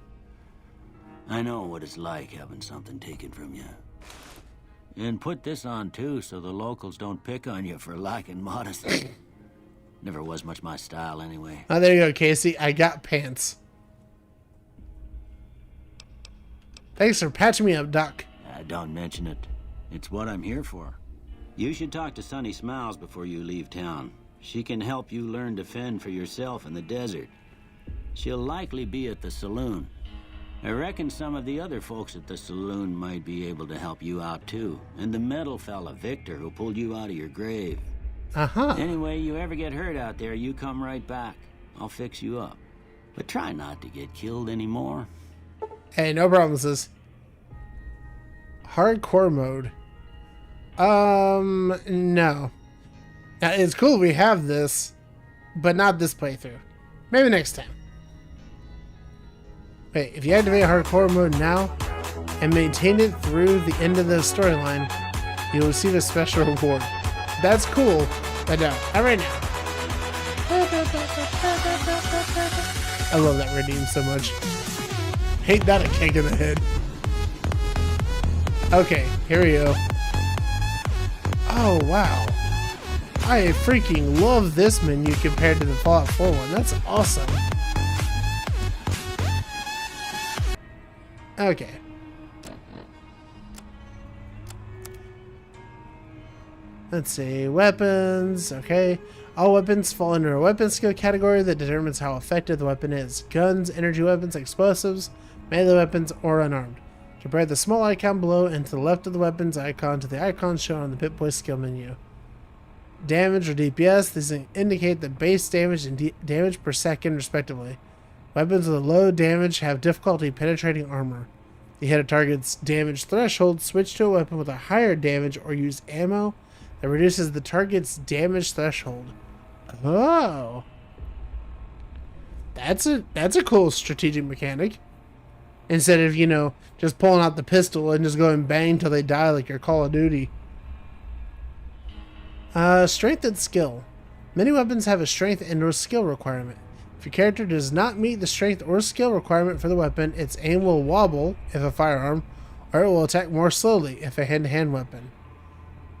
I know what it's like having something taken from you. And put this on too, so the locals don't pick on you for lacking modesty. Never was much my style anyway. Oh, there you go, Casey. I got pants. Thanks for patching me up, Doc. Don't mention it. It's what I'm here for. You should talk to Sunny Smiles before you leave town. She can help you learn to fend for yourself in the desert. She'll likely be at the saloon. I reckon some of the other folks at the saloon might be able to help you out too. And the metal fella, Victor, who pulled you out of your grave. Anyway, you ever get hurt out there, you come right back. I'll fix you up. But try not to get killed anymore. Hey, no promises. Hardcore mode. No. It's cool we have this, but not this playthrough. Maybe next time. Wait, if you activate hardcore mode now and maintain it through the end of the storyline, you'll receive a special reward. That's cool, but no, not right now. I love that redeem so much. Hate that a kick in the head. Okay, here we go. Oh, wow. I freaking love this menu compared to the Fallout 4 one. That's awesome. Okay. Let's see. Weapons. Okay. All weapons fall under a weapon skill category that determines how effective the weapon is. Guns, energy weapons, explosives, melee weapons, or unarmed. Compare the small icon below and to the left of the weapons icon to the icon shown on the Pip-Boy skill menu. Damage or DPS. These indicate the base damage and damage per second respectively. Weapons with a low damage have difficulty penetrating armor. You hit a target's damage threshold, switch to a weapon with a higher damage, or use ammo that reduces the target's damage threshold. Oh. That's a cool strategic mechanic. Instead of, you know, just pulling out the pistol and just going bang till they die like your Call of Duty. Strength and skill. Many weapons have a strength and or skill requirement. If your character does not meet the strength or skill requirement for the weapon, its aim will wobble if a firearm, or it will attack more slowly if a hand-to-hand weapon.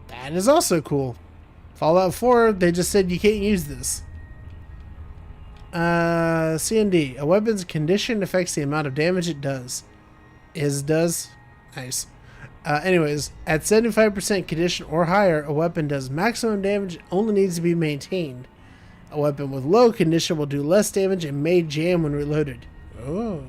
That is also cool. Fallout 4, they just said you can't use this. C&D. A weapon's condition affects the amount of damage it does. Does? Nice. Anyways, at 75% condition or higher, a weapon does maximum damage, only needs to be maintained. A weapon with low condition will do less damage and may jam when reloaded. Oh.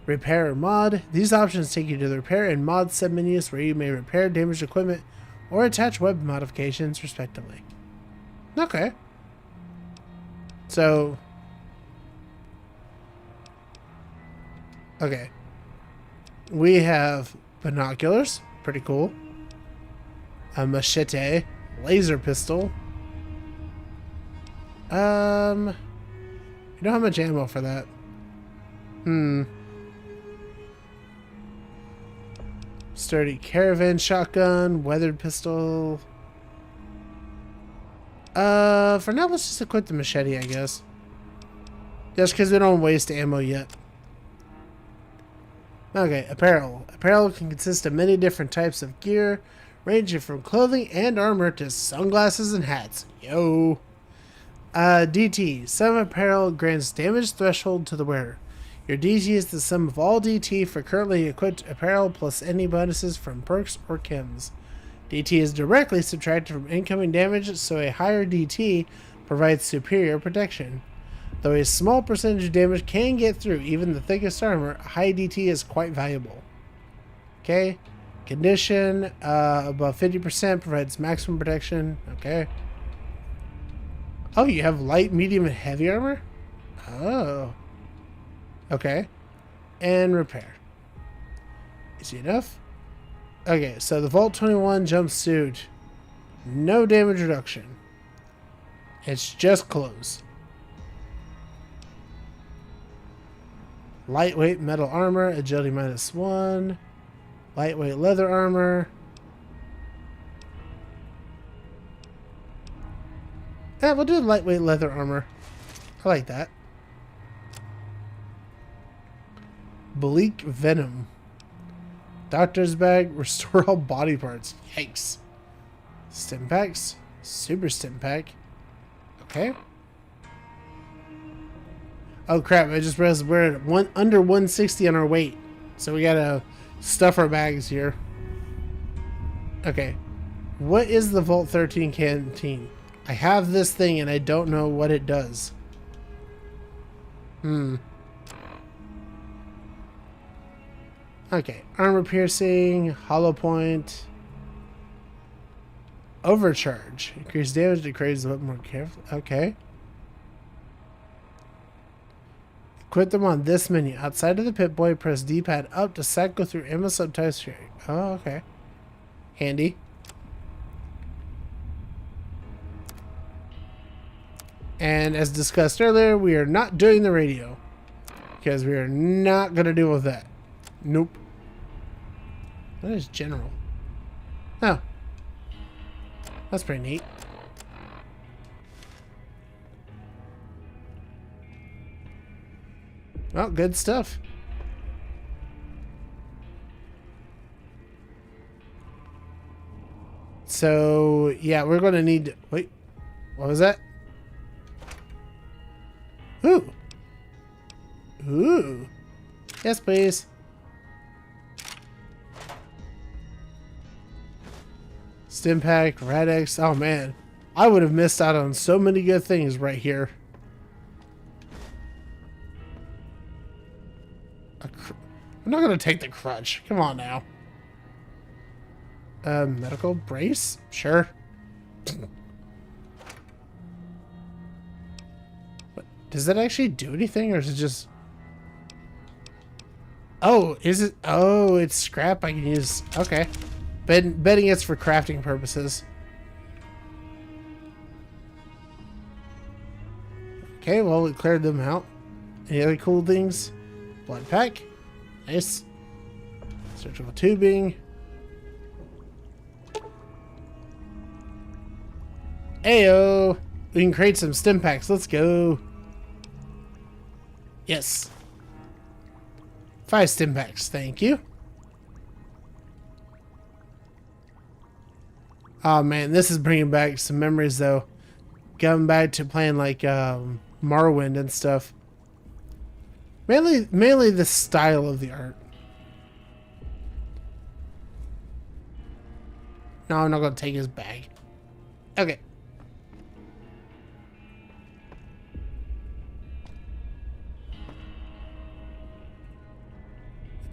Repair or mod. These options take you to the repair and mod submenus where you may repair damaged equipment or attach weapon modifications, respectively. Okay. So. Okay. We have binoculars. Pretty cool. A machete. Laser pistol. You don't have much ammo for that. Sturdy caravan shotgun, weathered pistol. For now, let's just equip the machete, I guess. Just because we don't waste ammo yet. Okay, apparel. Apparel can consist of many different types of gear, ranging from clothing and armor to sunglasses and hats. Yo! DT. Some apparel grants damage threshold to the wearer. Your DT is the sum of all DT for currently equipped apparel plus any bonuses from perks or chems. DT is directly subtracted from incoming damage, so a higher DT provides superior protection. Though a small percentage of damage can get through even the thickest armor, a high DT is quite valuable. Okay. Condition above 50% provides maximum protection. Okay. Oh, you have light, medium, and heavy armor? Oh. Okay. And repair. Easy enough. Okay, so the Vault 21 jumpsuit. No damage reduction. It's just clothes. Lightweight metal armor, agility -1. Lightweight leather armor. Yeah, we'll do lightweight leather armor. I like that. Bleak venom. Doctor's bag. Restore all body parts. Yikes. Stim packs. Super stim pack. Okay. Oh crap, I just realized we're at under 160 on our weight. So we gotta stuff our bags here. Okay. What is the Vault 13 canteen? I have this thing and I don't know what it does. Okay. Armor piercing, hollow point, overcharge. Increase damage, decrease a bit more careful. Okay. Equip them on this menu. Outside of the Pip-Boy, press D-pad up to cycle through ammo subtypes. Oh, okay. Handy. And as discussed earlier, we are not doing the radio. Because we are not going to deal with that. Nope. That is general. Oh. That's pretty neat. Well, good stuff. So, yeah, we're going to need to... Wait. What was that? Ooh. Ooh. Yes, please. Stimpack, Radix. Oh, man. I would have missed out on so many good things right here. I'm not going to take the crutch. Come on now. Medical brace? Sure. Does that actually do anything, or is it just... Oh, is it... Oh, it's scrap I can use. Okay. Betting it's for crafting purposes. Okay, well, we cleared them out. Any other cool things? Blood pack. Nice. Surgical tubing. Ayo! We can create some stim packs. Let's go. Yes. 5 stim packs. Thank you. Oh man, this is bringing back some memories though. Going back to playing like Morrowind and stuff. Mainly the style of the art. No, I'm not gonna take his bag. Okay.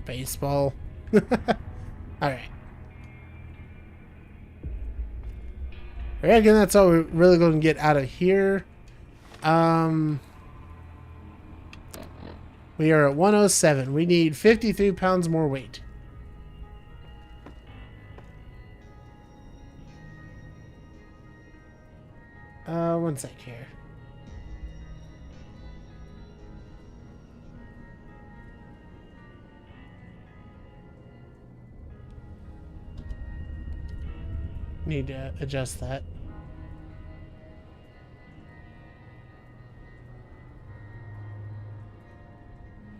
Baseball. Alright. I reckon that's all we're really going to get out of here. We are at 107. We need 53 pounds more weight. One sec here. Need to adjust that.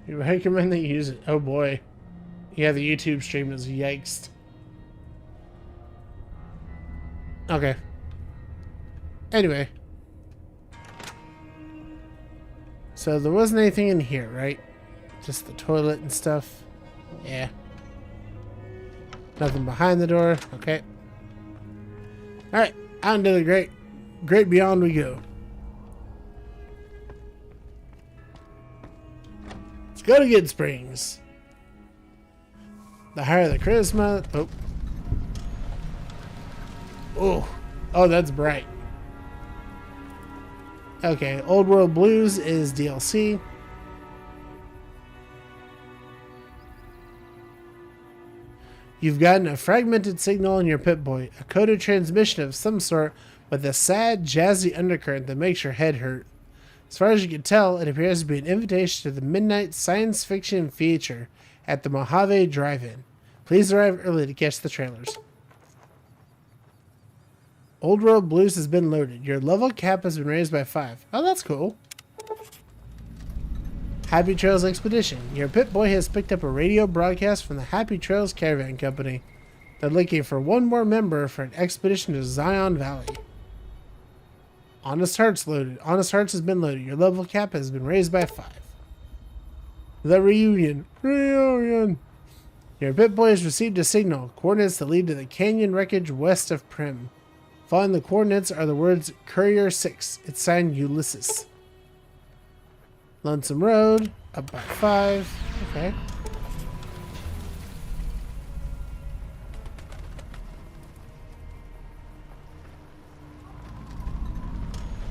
You recommend that you use it? Oh boy. Yeah, the YouTube stream is yikes. Okay. Anyway. So there wasn't anything in here, right? Just the toilet and stuff. Yeah. Nothing behind the door. Okay. Alright, out into the great beyond we go. Let's go to Good Springs. The higher the charisma. Oh. Oh, that's bright. Okay, Old World Blues is DLC. You've gotten a fragmented signal in your Pip-Boy, a coded transmission of some sort with a sad, jazzy undercurrent that makes your head hurt. As far as you can tell, it appears to be an invitation to the midnight science fiction feature at the Mojave Drive-In. Please arrive early to catch the trailers. Old World Blues has been loaded. Your level cap has been raised by 5. Oh, that's cool. Happy Trails Expedition. Your Pip-Boy has picked up a radio broadcast from the Happy Trails Caravan Company. They're looking for one more member for an expedition to Zion Valley. Honest Hearts loaded. Honest Hearts has been loaded. Your level cap has been raised by 5. The Reunion. Reunion. Your Pip-Boy has received a signal. Coordinates that lead to the canyon wreckage west of Prim. Following the coordinates are the words Courier 6. It's signed Ulysses. Lonesome Road. Up by 5. Okay.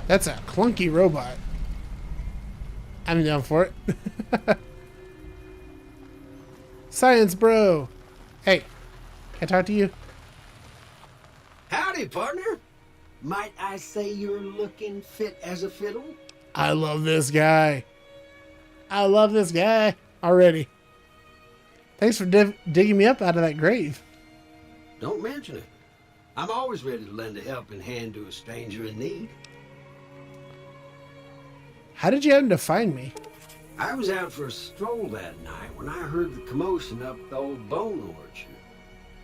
That's a clunky robot. I'm down for it. Science bro. Hey, can I talk to you? Howdy, partner. Might I say you're looking fit as a fiddle? I love this guy. I love this guy already. Thanks for digging me up out of that grave. Don't mention it. I'm always ready to lend a helping hand to a stranger in need. How did you happen to find me? I was out for a stroll that night when I heard the commotion up the old bone orchard.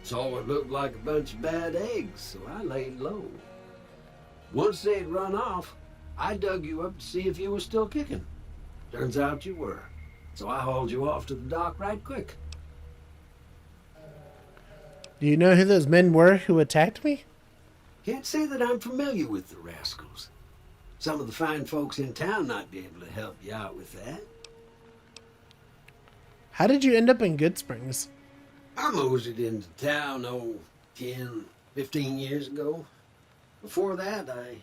Saw what looked like a bunch of bad eggs, so I laid low. Once they'd run off, I dug you up to see if you were still kicking. Turns out you were, so I hauled you off to the dock right quick. Do you know who those men were who attacked me? Can't say that I'm familiar with the rascals. Some of the fine folks in town might be able to help you out with that. How did you end up in Good Springs? I moseyed into town, 10, 15 years ago. Before that, I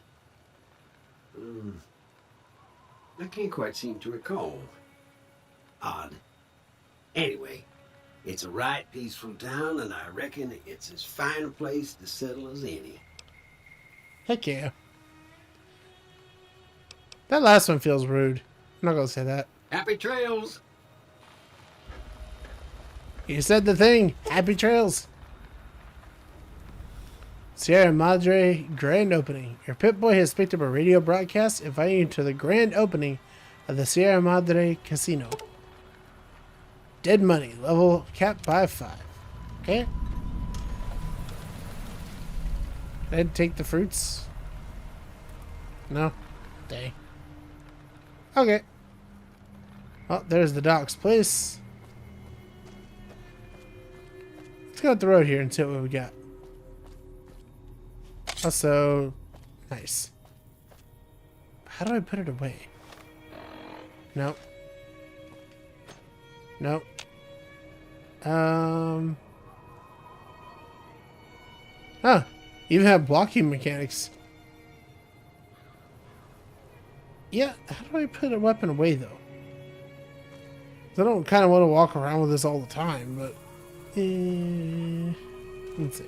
can't quite seem to recall. Odd. Anyway, it's a right peaceful town, and I reckon it's as fine a place to settle as any. Heck yeah. That last one feels rude. I'm not gonna say that. Happy trails! You said the thing. Happy trails. Sierra Madre grand opening. Your Pip-Boy has picked up a radio broadcast inviting you to the grand opening of the Sierra Madre Casino. Dead money. Level capped by 5. Okay. I'd take the fruits. No. Dang. Okay. Well, there's the dock's place. Let's go up the road here and see what we got. Also, nice. How do I put it away? Nope. Nope. Huh. Even have blocking mechanics. Yeah, how do I put a weapon away, though? I don't kind of want to walk around with this all the time, but... let's see.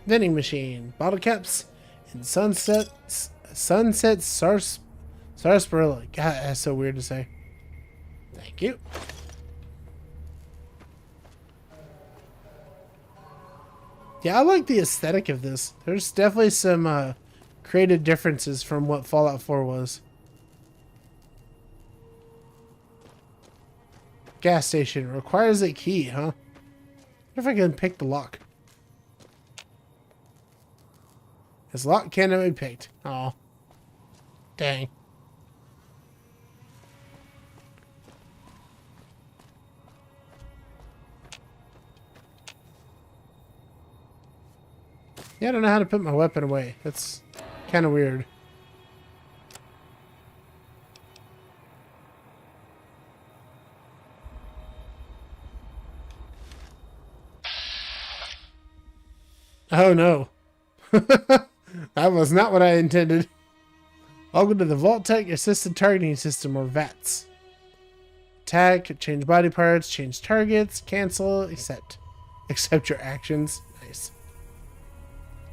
Vending machine. Bottle caps and sunset sarsaparilla. God, that's so weird to say. Thank you. Yeah, I like the aesthetic of this. There's definitely some creative differences from what Fallout 4 was. Gas station. Requires a key, huh? I wonder if I can pick the lock. This lock cannot be picked. Oh. Dang. Yeah, I don't know how to put my weapon away. That's kind of weird. Oh no. That was not what I intended. Welcome to the Vault-Tec Assisted Targeting System, or VATS. Attack, change body parts, change targets, cancel, accept. Accept your actions. Nice.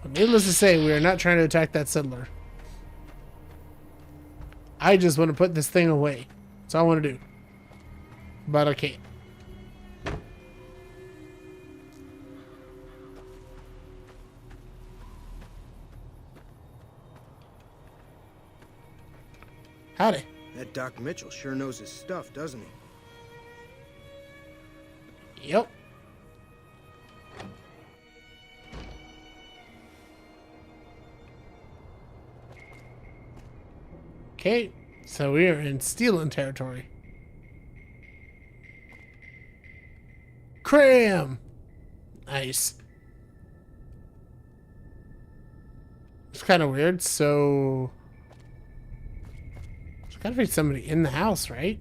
Well, needless to say, we are not trying to attack that settler. I just want to put this thing away. That's all I want to do. But I can't. Howdy. That Doc Mitchell sure knows his stuff, doesn't he? Yep. Okay, so we are in stealing territory. Cram! Nice. It's kind of weird, so... There's gotta be somebody in the house, right?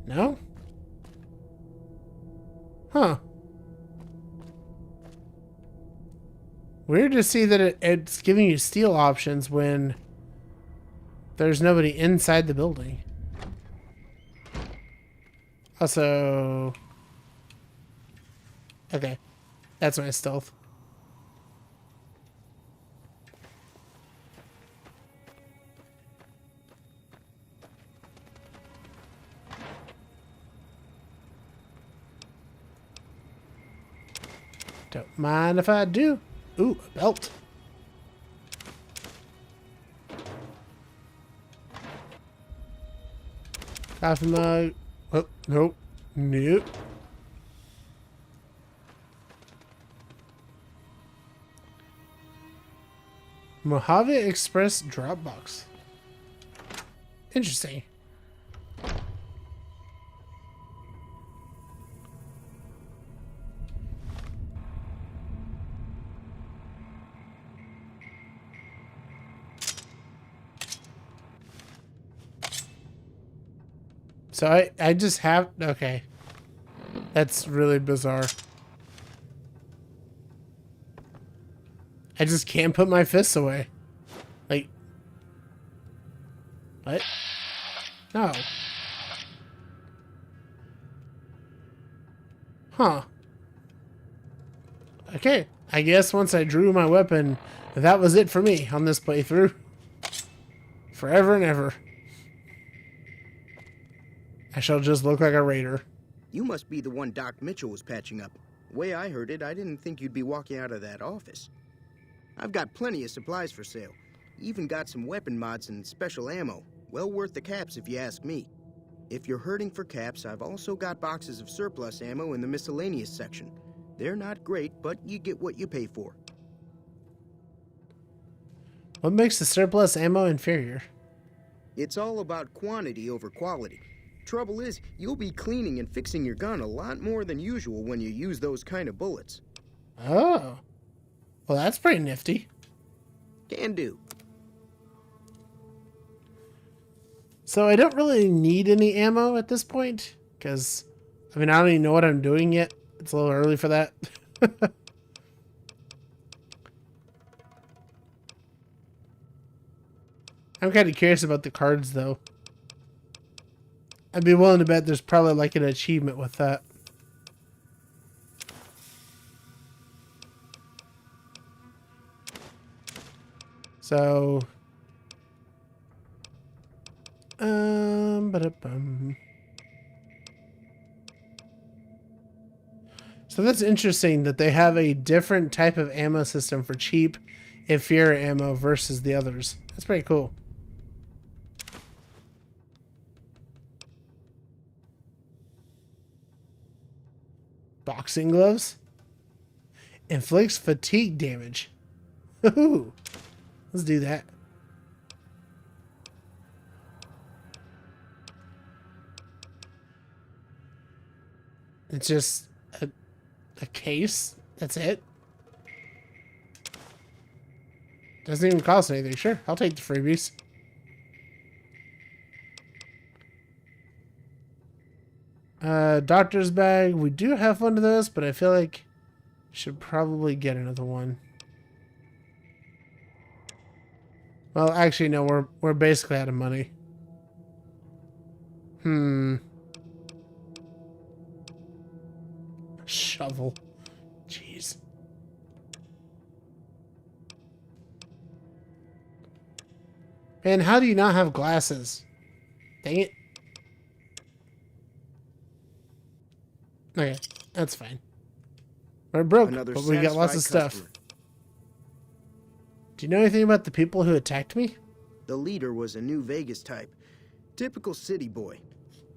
No? Huh. Weird to see that it's giving you steal options when there's nobody inside the building. Also... Okay. That's my stealth. Don't mind if I do. Ooh, a belt. Coffee mug. Oh, nope. Nope. Mojave Express Dropbox. Interesting. So I just have... Okay. That's really bizarre. I just can't put my fists away. Like... What? No. Huh. Okay. I guess once I drew my weapon, that was it for me on this playthrough. Forever and ever. I shall just look like a raider. You must be the one Doc Mitchell was patching up. The way I heard it, I didn't think you'd be walking out of that office. I've got plenty of supplies for sale. Even got some weapon mods and special ammo. Well worth the caps if you ask me. If you're hurting for caps, I've also got boxes of surplus ammo in the miscellaneous section. They're not great, but you get what you pay for. What makes the surplus ammo inferior? It's all about quantity over quality. Trouble is, you'll be cleaning and fixing your gun a lot more than usual when you use those kind of bullets. Oh. Well, that's pretty nifty. Can do. So I don't really need any ammo at this point, because, I mean, I don't even know what I'm doing yet. It's a little early for that. I'm kind of curious about the cards, though. I'd be willing to bet there's probably like an achievement with that. So, ba-da-bum. So that's interesting that they have a different type of ammo system for cheap, inferior ammo versus the others. That's pretty cool. Boxing gloves. Inflicts fatigue damage. Ooh. Let's do that. It's just a case. That's it. Doesn't even cost anything. Sure, I'll take the freebies. Doctor's bag. We do have one of those, but I feel like we should probably get another one. Well, actually, no. We're basically out of money. Shovel. Jeez. Man, how do you not have glasses? Dang it. Okay, that's fine. We're broke, but we got lots of stuff. Customer. Do you know anything about the people who attacked me? The leader was a New Vegas type. Typical city boy.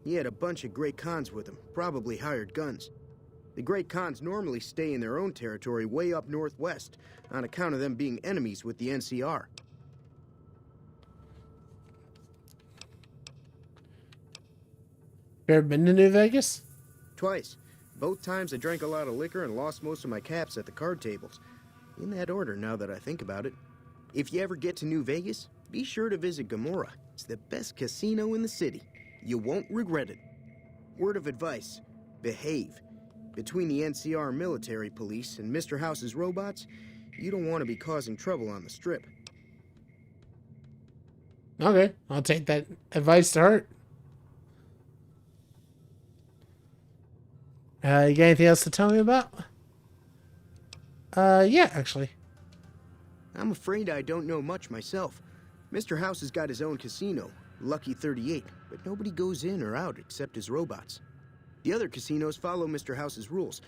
He had a bunch of Great Khans with him, probably hired guns. The Great Khans normally stay in their own territory way up northwest, on account of them being enemies with the NCR. You ever been to New Vegas? Twice. Both times I drank a lot of liquor and lost most of my caps at the card tables. In that order, now that I think about it. If you ever get to New Vegas, be sure to visit Gomorrah. It's the best casino in the city. You won't regret it. Word of advice, behave. Between the NCR military police and Mr. House's robots, you don't want to be causing trouble on the Strip. Okay, I'll take that advice to heart. You got anything else to tell me about? Yeah, actually. I'm afraid I don't know much myself. Mr. House has got his own casino, Lucky 38, but nobody goes in or out except his robots. The other casinos follow Mr. House's rules,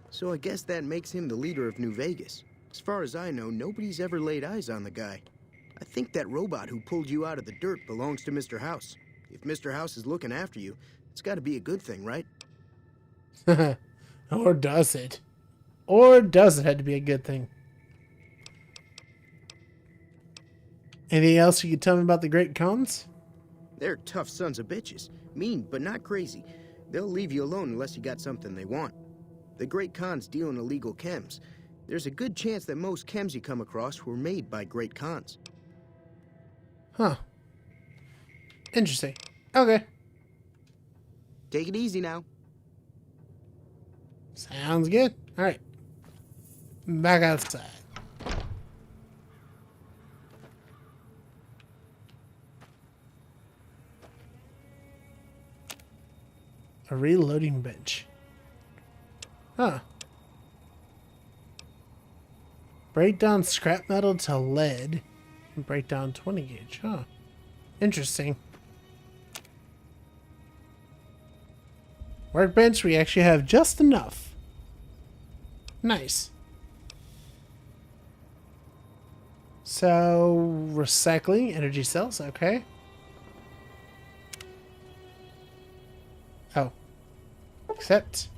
so I guess that makes him the leader of New Vegas. As far as I know, nobody's ever laid eyes on the guy. I think that robot who pulled you out of the dirt belongs to Mr. House. If Mr. House is looking after you, it's got to be a good thing, right? Or does it? Or does it have to be a good thing? Anything else you can tell me about the Great Khans? They're tough sons of bitches. Mean, but not crazy. They'll leave you alone unless you got something they want. The Great Khans deal in illegal chems. There's a good chance that most chems you come across were made by Great Khans. Huh. Interesting. Okay. Take it easy now. Sounds good. Alright. Back outside. A reloading bench. Huh. Break down scrap metal to lead. And break down 20 gauge. Huh. Interesting. Workbench, we actually have just enough. Nice. So, recycling, energy cells, okay. Oh. Accept.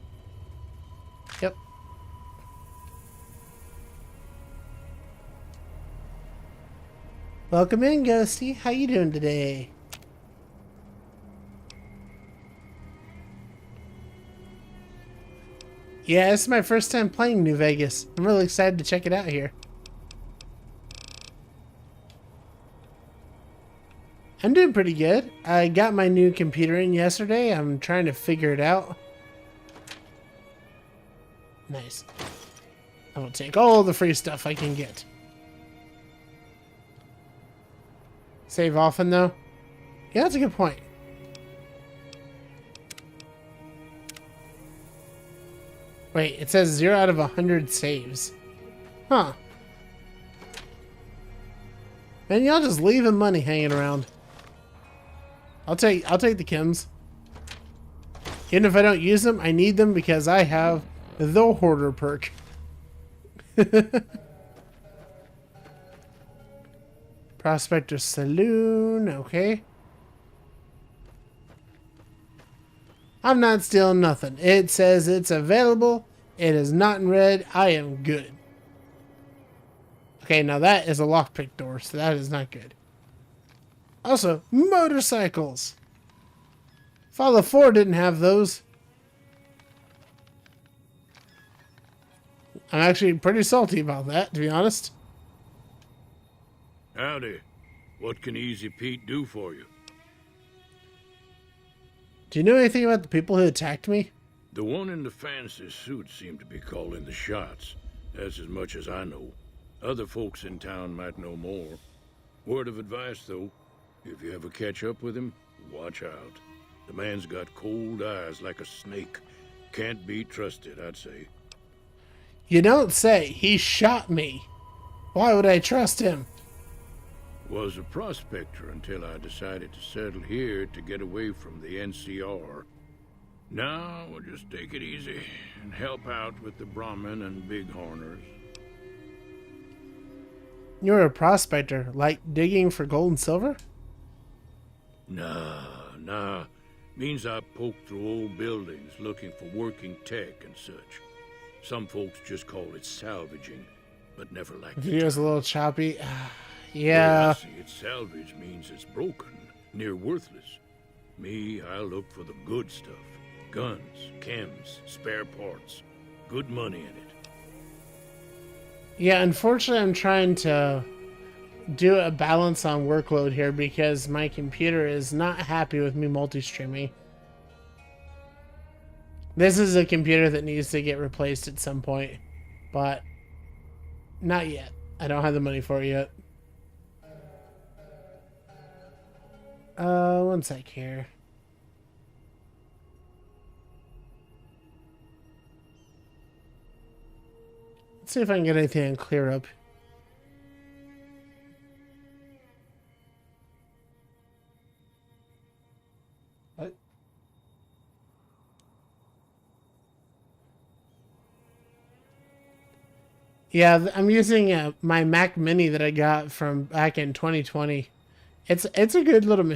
Yep. Welcome in, Ghosty. How you doing today? Yeah, this is my first time playing New Vegas. I'm really excited to check it out here. I'm doing pretty good. I got my new computer in yesterday. I'm trying to figure it out. Nice. I will take all the free stuff I can get. Save often, though? Yeah, that's a good point. Wait, it says 0 out of 100 saves. Huh. Man, y'all just leaving money hanging around. I'll take the chems. Even if I don't use them, I need them because I have the hoarder perk. Prospector Saloon, okay. I'm not stealing nothing. It says it's available. It is not in red. I am good. Okay, now that is a lockpick door, so that is not good. Also, motorcycles. Fallout 4 didn't have those. I'm actually pretty salty about that, to be honest. Howdy. What can Easy Pete do for you? Do you know anything about the people who attacked me? The one in the fancy suit seemed to be calling the shots. That's as much as I know. Other folks in town might know more. Word of advice, though. If you ever catch up with him, watch out. The man's got cold eyes like a snake. Can't be trusted, I'd say. You don't say. He shot me. Why would I trust him? Was a prospector until I decided to settle here to get away from the NCR. Now, we'll just take it easy and help out with the Brahmin and Bighorners. You're a prospector, like digging for gold and silver? Nah. Means I poke through old buildings looking for working tech and such. Some folks just call it salvaging, but never like the Video's a little choppy. Well, Yeah. I see it salvage means it's broken, near worthless. Me, I look for the good stuff. Guns, chems, spare parts. Good money in it. Yeah, unfortunately, I'm trying to do a balance on workload here because my computer is not happy with me multi-streaming. This is a computer that needs to get replaced at some point, but not yet. I don't have the money for it yet. One sec here. Let's see if I can get anything clear up. What? Yeah, I'm using my Mac Mini that I got from back in 2020. It's a good little machine.